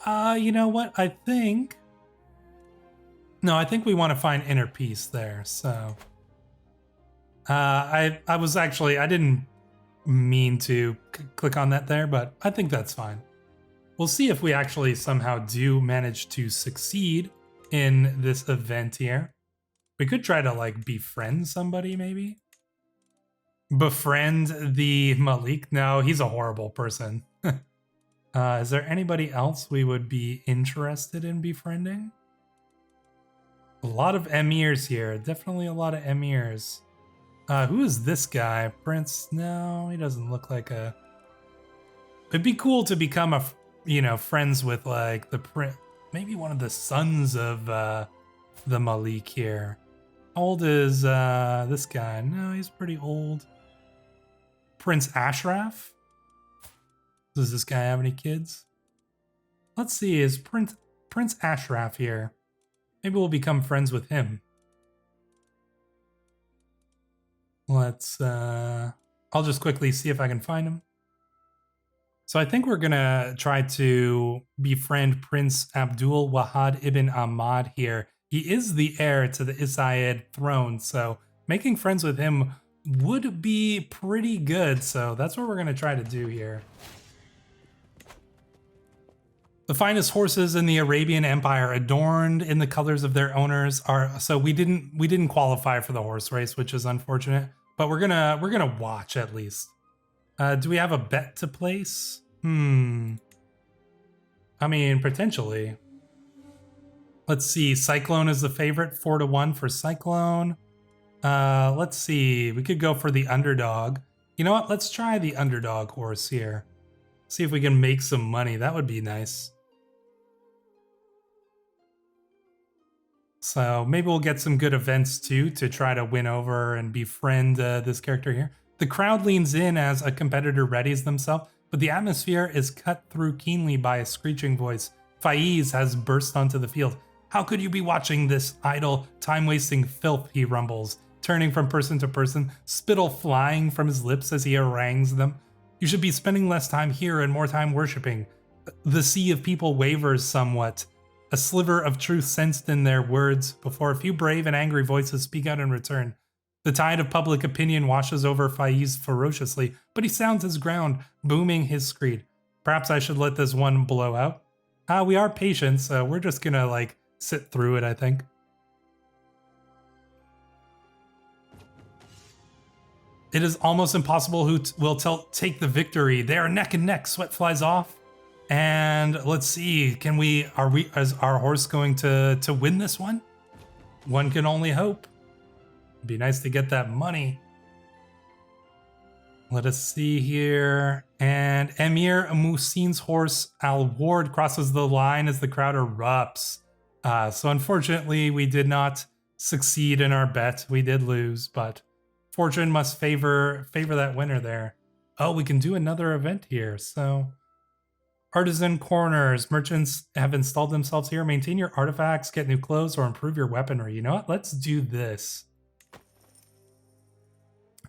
You know what? I think we want to find inner peace there. So, I didn't mean to click on that there, but I think that's fine. We'll see if we actually somehow do manage to succeed in this event here. We could try to like befriend somebody, maybe. Befriend the Malik? No, he's a horrible person. Is there anybody else we would be interested in befriending? A lot of emirs here. Definitely a lot of emirs. Who is this guy? Prince? No, he doesn't look like a... It'd be cool to become friends with like the prince, maybe one of the sons of the Malik here. How old is this guy? No, he's pretty old. Prince Ashraf? Does this guy have any kids? Let's see, is Prince Ashraf here? Maybe we'll become friends with him. Let's I'll just quickly see if I can find him. So I think we're gonna try to befriend Prince Abdul Wahad ibn Ahmad here. He is the heir to the Usaid throne, so making friends with him would be pretty good. So that's what we're gonna try to do here. The finest horses in the Arabian Empire, adorned in the colors of their owners, are so we didn't qualify for the horse race, which is unfortunate. But we're gonna watch at least. Do we have a bet to place? I mean, potentially. Let's see. Cyclone is the favorite, 4-1 for Cyclone. Let's see. We could go for the underdog. You know what? Let's try the underdog horse here. See if we can make some money. That would be nice. So maybe we'll get some good events too to try to win over and befriend this character here. The crowd leans in as a competitor readies themselves, but the atmosphere is cut through keenly by a screeching voice. Faiz has burst onto the field. How could you be watching this idle, time-wasting filth, he rumbles, turning from person to person, spittle flying from his lips as he harangues them. You should be spending less time here and more time worshipping. The sea of people wavers somewhat, a sliver of truth sensed in their words, before a few brave and angry voices speak out in return. The tide of public opinion washes over Faiz ferociously, but he sounds his ground, booming his screed. Perhaps I should let this one blow out. We are patient, so we're just gonna, like, sit through it, I think. It is almost impossible who will take the victory. They are neck and neck, sweat flies off. And let's see, is our horse going to win this one? One can only hope. It'd be nice to get that money. Let us see here. And Emir Musin's horse, Al Ward, crosses the line as the crowd erupts. So unfortunately, we did not succeed in our bet. We did lose, but fortune must favor that winner there. Oh, we can do another event here. So artisan corners. Merchants have installed themselves here. Maintain your artifacts, get new clothes, or improve your weaponry. You know what? Let's do this.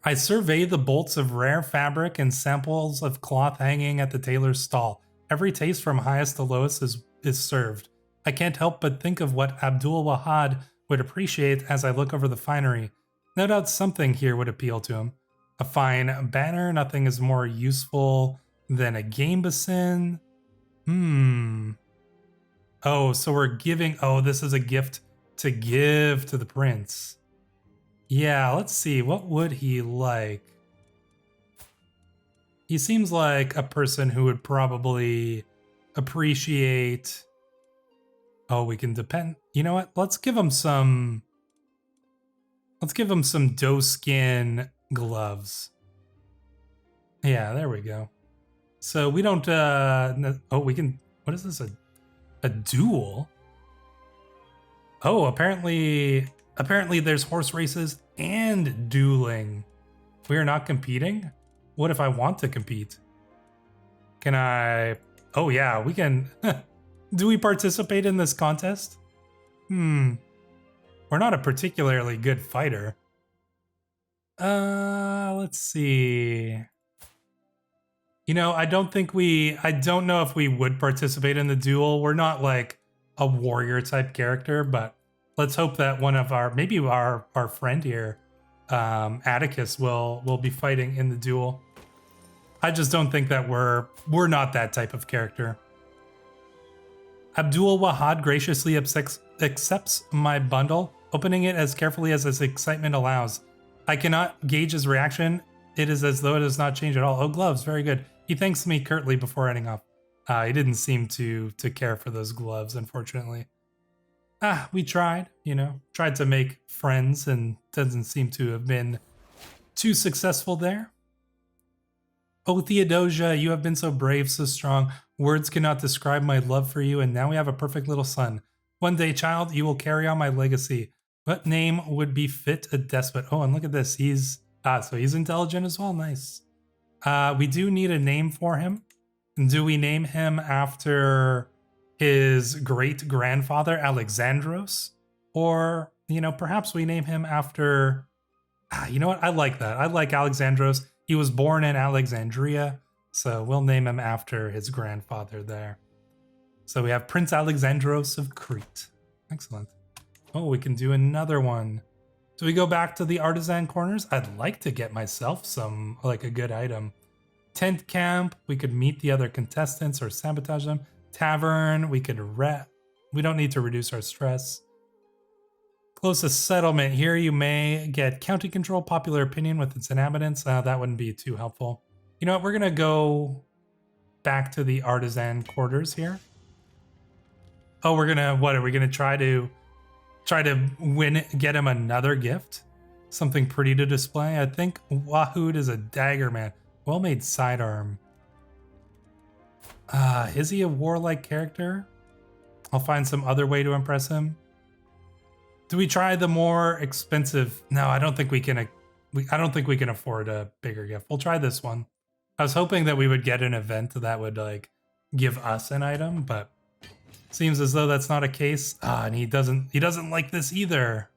I survey the bolts of rare fabric and samples of cloth hanging at the tailor's stall. Every taste from highest to lowest is served. I can't help but think of what Abdul Wahad would appreciate as I look over the finery. No doubt something here would appeal to him. A fine banner, nothing is more useful than a game basin. Oh, so we're giving... Oh, this is a gift to give to the prince. Yeah, let's see. What would he like? He seems like a person who would probably appreciate... Oh, we can depend... You know what? Let's give him some... Let's give him some doe skin gloves. Yeah, there we go. So we don't... Oh, we can... What is this? A duel? Oh, apparently there's horse races and dueling. We are not competing? What if I want to compete? Can I... Oh yeah, we can... Do we participate in this contest? We're not a particularly good fighter. Let's see. You know, I don't know if we would participate in the duel. We're not like a warrior type character, but let's hope that one of maybe our friend here, Atticus, will be fighting in the duel. I just don't think that we're not that type of character. Abdul Wahad graciously accepts my bundle, opening it as carefully as his excitement allows. I cannot gauge his reaction. It is as though it has not changed at all. Oh, gloves, very good. He thanks me curtly before heading off. He didn't seem to care for those gloves, unfortunately. We tried, tried to make friends, and doesn't seem to have been Too successful there. Oh, Theodosia, you have been so brave, so strong. Words cannot describe my love for you, and now we have a perfect little son. One day, child, you will carry on my legacy. What name would befit a despot? Oh, and look at this. So he's intelligent as well. Nice. We do need a name for him. Do we name him after his great-grandfather, Alexandros? Or, perhaps we name him after... you know what? I like that. I like Alexandros. He was born in Alexandria, so we'll name him after his grandfather there. So we have Prince Alexandros of Crete. Excellent. Oh, we can do another one. Do we go back to the artisan corners? I'd like to get myself a good item. Tent camp, we could meet the other contestants or sabotage them. Tavern, we could we don't need to reduce our stress. Closest settlement. Here you may get county control, popular opinion with its inhabitants. That wouldn't be too helpful. You know what? We're going to go back to the artisan quarters here. Oh, we're going to, what are we going to try to get him another gift? Something pretty to display? I think Wahood is a dagger man. Well-made sidearm. Is he a warlike character? I'll find some other way to impress him. Do we try the more expensive? No, I don't think we can. I don't think we can afford a bigger gift. We'll try this one. I was hoping that we would get an event that would give us an item, but seems as though that's not a case. And he doesn't like this either.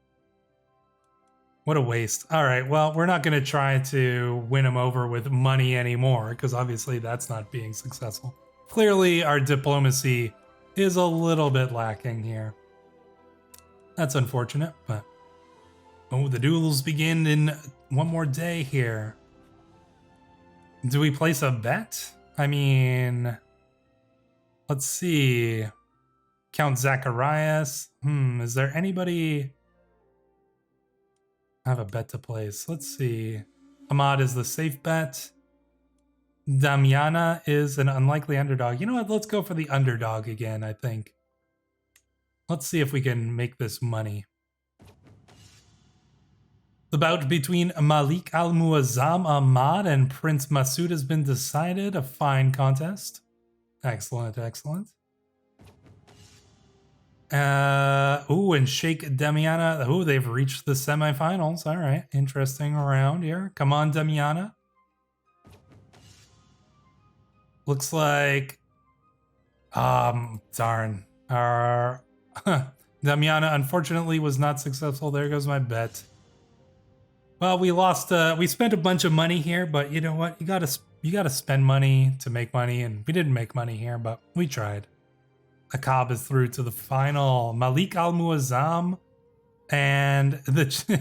What a waste. All right, well, we're not going to try to win him over with money anymore because obviously that's not being successful. Clearly, our diplomacy is a little bit lacking here. That's unfortunate, but... Oh, the duels begin in one more day here. Do we place a bet? I mean... Let's see. Count Zacharias. Is there anybody... I have a bet to place. Let's see. Ahmad is the safe bet. Damiana is an unlikely underdog. You know what? Let's go for the underdog again, I think. Let's see if we can make this money. The bout between Malik Al-Muazzam Ahmad and Prince Masood has been decided. A fine contest. Excellent, excellent. And Sheikh Damiana. They've reached the semifinals. All right, interesting round here. Come on, Damiana. Looks like... darn. Damiana unfortunately was not successful. There goes my bet. Well, we lost. We spent a bunch of money here, but you know what? You gotta spend money to make money, and we didn't make money here, but we tried. Akab is through to the final. Malik Al-Muazzam and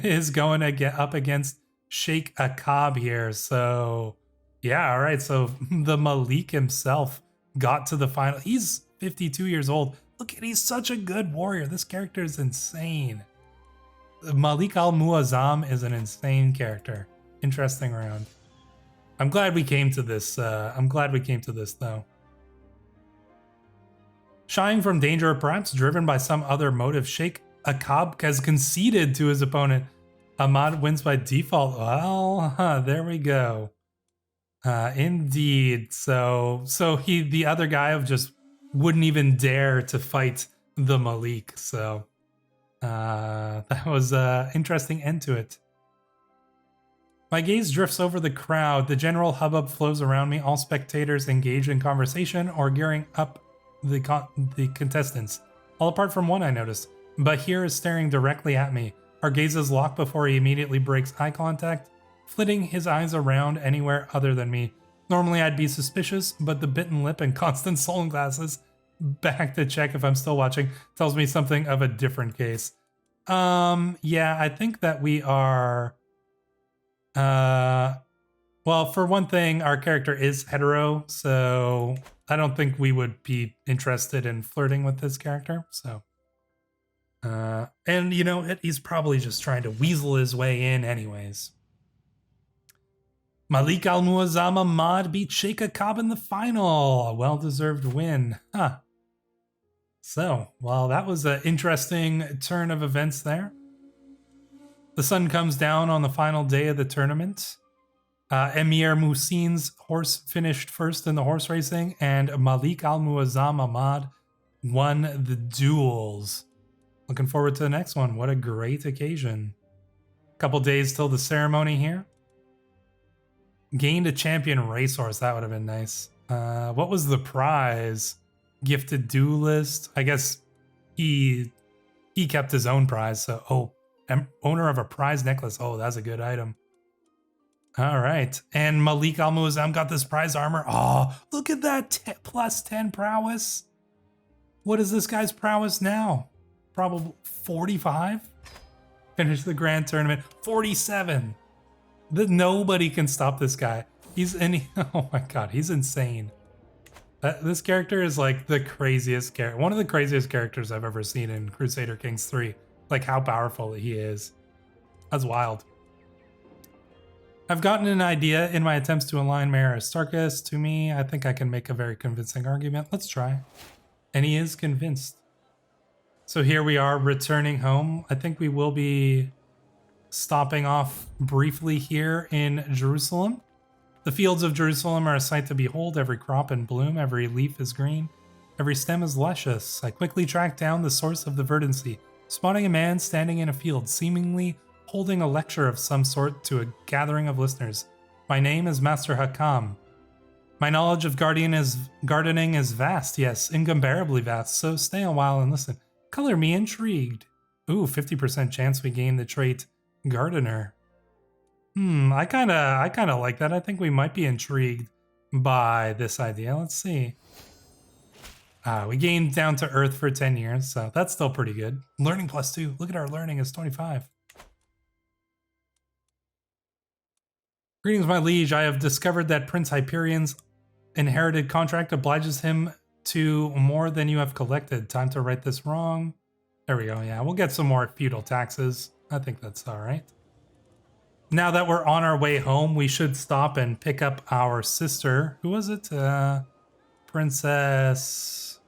is going to get up against Sheikh Akab here. So yeah, all right. So the Malik himself got to the final. He's 52 years old. Look at, he's such a good warrior. This character is insane. Malik Al-Muazzam is an insane character. Interesting round. I'm glad we came to this. Though. Shying from danger, or perhaps driven by some other motive, Sheikh Akab has conceded to his opponent. Ahmad wins by default. Well, there we go. Indeed. So the other guy just wouldn't even dare to fight the Malik. So that was an interesting end to it. My gaze drifts over the crowd. The general hubbub flows around me. All spectators engage in conversation or gearing up the contestants. All apart from one I noticed. Bahir is staring directly at me. Our gazes lock before he immediately breaks eye contact, flitting his eyes around anywhere other than me. Normally I'd be suspicious, but the bitten lip and constant sunglasses back to check if I'm still watching tells me something of a different case. Yeah, I think that we are... well, for one thing, our character is hetero, so I don't think we would be interested in flirting with this character, so... and, you know, he's probably just trying to weasel his way in anyways. Malik Al-Muazzam Ahmad beat Sheikh Akab in the final. A well-deserved win. Huh. So, well, that was an interesting turn of events there. The sun comes down on the final day of the tournament. Emir Musin's horse finished first in the horse racing, and Malik Al-Muazzam Ahmad won the duels. Looking forward to the next one. What a great occasion. Couple days till the ceremony here. Gained a champion racehorse. That would have been nice. What was the prize? Gifted duelist. I guess he kept his own prize. So, owner of a prize necklace. Oh, that's a good item. All right. And Malik Al-Muazzam got this prize armor. Oh, look at that. Plus 10 prowess. What is this guy's prowess now? Probably 45? Finish the grand tournament. 47. Nobody can stop this guy. Oh my god, he's insane. This character is like the craziest character. One of the craziest characters I've ever seen in Crusader Kings 3. Like how powerful he is. That's wild. I've gotten an idea in my attempts to align Mayor Aristarchus to me. I think I can make a very convincing argument. Let's try. And he is convinced. So here we are returning home. I think we will be stopping off briefly here in Jerusalem. The fields of Jerusalem are a sight to behold. Every crop in bloom, every leaf is green, every stem is luscious. I quickly tracked down the source of the verdancy, spotting a man standing in a field, seemingly holding a lecture of some sort to a gathering of listeners. My name is Master Hakam. My knowledge of gardening is vast, yes, incomparably vast, so stay a while and listen. Color me intrigued. Ooh, 50% chance we gain the trait Gardener. I kind of like that. I think we might be intrigued by this idea. Let's see. We gained down to Earth for 10 years, so that's still pretty good. Learning +2. Look at our learning is 25. Greetings, my liege. I have discovered that Prince Hyperion's inherited contract obliges him to more than you have collected. Time to right this wrong. There we go. Yeah, we'll get some more feudal taxes. I think that's all right. Now that we're on our way home, we should stop and pick up our sister. Who was it? Princess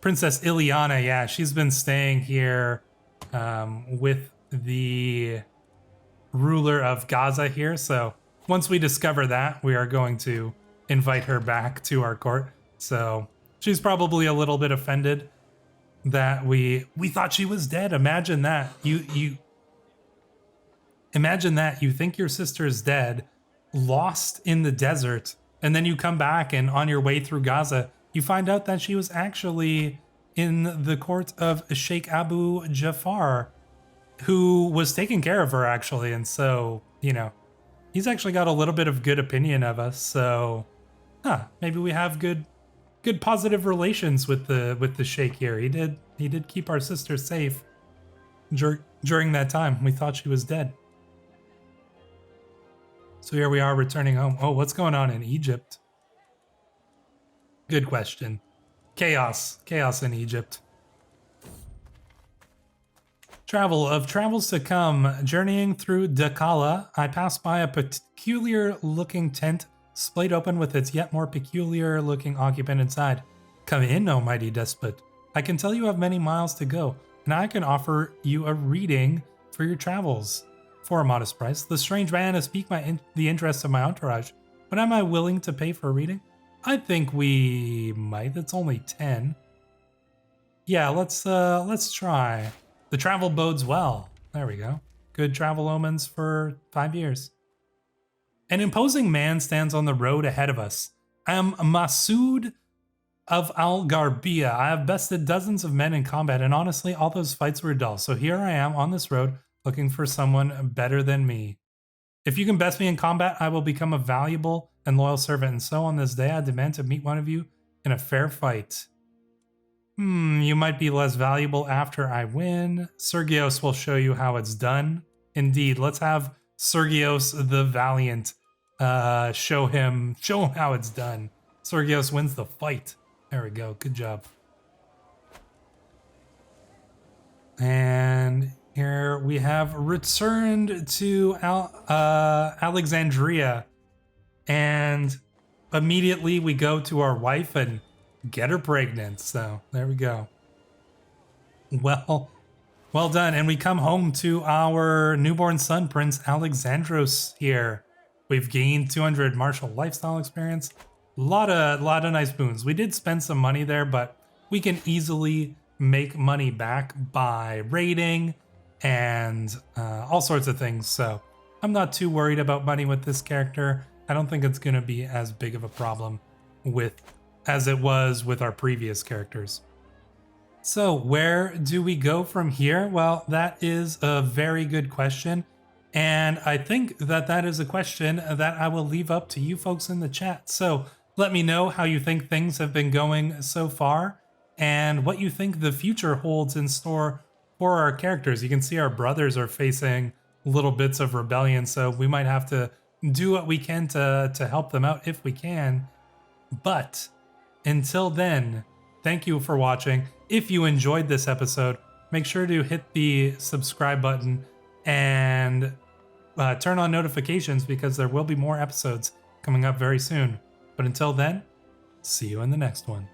Ileana. Yeah, she's been staying here with the ruler of Gaza here. So once we discover that, we are going to invite her back to our court. So she's probably a little bit offended that we thought she was dead. Imagine that. Imagine that. You think your sister is dead, lost in the desert, and then you come back and on your way through Gaza, you find out that she was actually in the court of Sheikh Abu Jafar, who was taking care of her actually. And so, you know, he's actually got a little bit of good opinion of us. So, maybe we have good positive relations with the Sheikh here. He did keep our sister safe during that time. We thought she was dead. So here we are returning home. Oh, what's going on in Egypt? Good question. Chaos in Egypt. Travels to come. Journeying through Dakala, I passed by a peculiar looking tent splayed open with its yet more peculiar looking occupant inside. Come in, O mighty despot. I can tell you have many miles to go, and I can offer you a reading for your travels. For a modest price, the strange man has piqued the interest of my entourage. But am I willing to pay for a reading? I think we might. It's only 10. Yeah, let's try. The travel bodes well. There we go. Good travel omens for 5 years. An imposing man stands on the road ahead of us. I am Masood of Al-Garbia. I have bested dozens of men in combat, and honestly, all those fights were dull. So here I am on this road, looking for someone better than me. If you can best me in combat, I will become a valuable and loyal servant, and so on this day, I demand to meet one of you in a fair fight. You might be less valuable after I win. Sergios will show you how it's done. Indeed, let's have Sergios the Valiant show him how it's done. Sergios wins the fight. There we go. Good job. And here we have returned to Alexandria, and immediately we go to our wife and get her pregnant. So there we go. Well Well done. And we come home to our newborn son, Prince Alexandros here. We've gained 200 martial lifestyle experience. Lot of nice boons. We did spend some money there, but we can easily make money back by raiding and all sorts of things. So I'm not too worried about money with this character. I don't think it's going to be as big of a problem as it was with our previous characters. So where do we go from here? Well, that is a very good question. And I think that is a question that I will leave up to you folks in the chat. So let me know how you think things have been going so far and what you think the future holds in store for our characters. You can see our brothers are facing little bits of rebellion, so we might have to do what we can to help them out if we can. But until then, thank you for watching. If you enjoyed this episode, make sure to hit the subscribe button and turn on notifications because there will be more episodes coming up very soon. But until then, see you in the next one.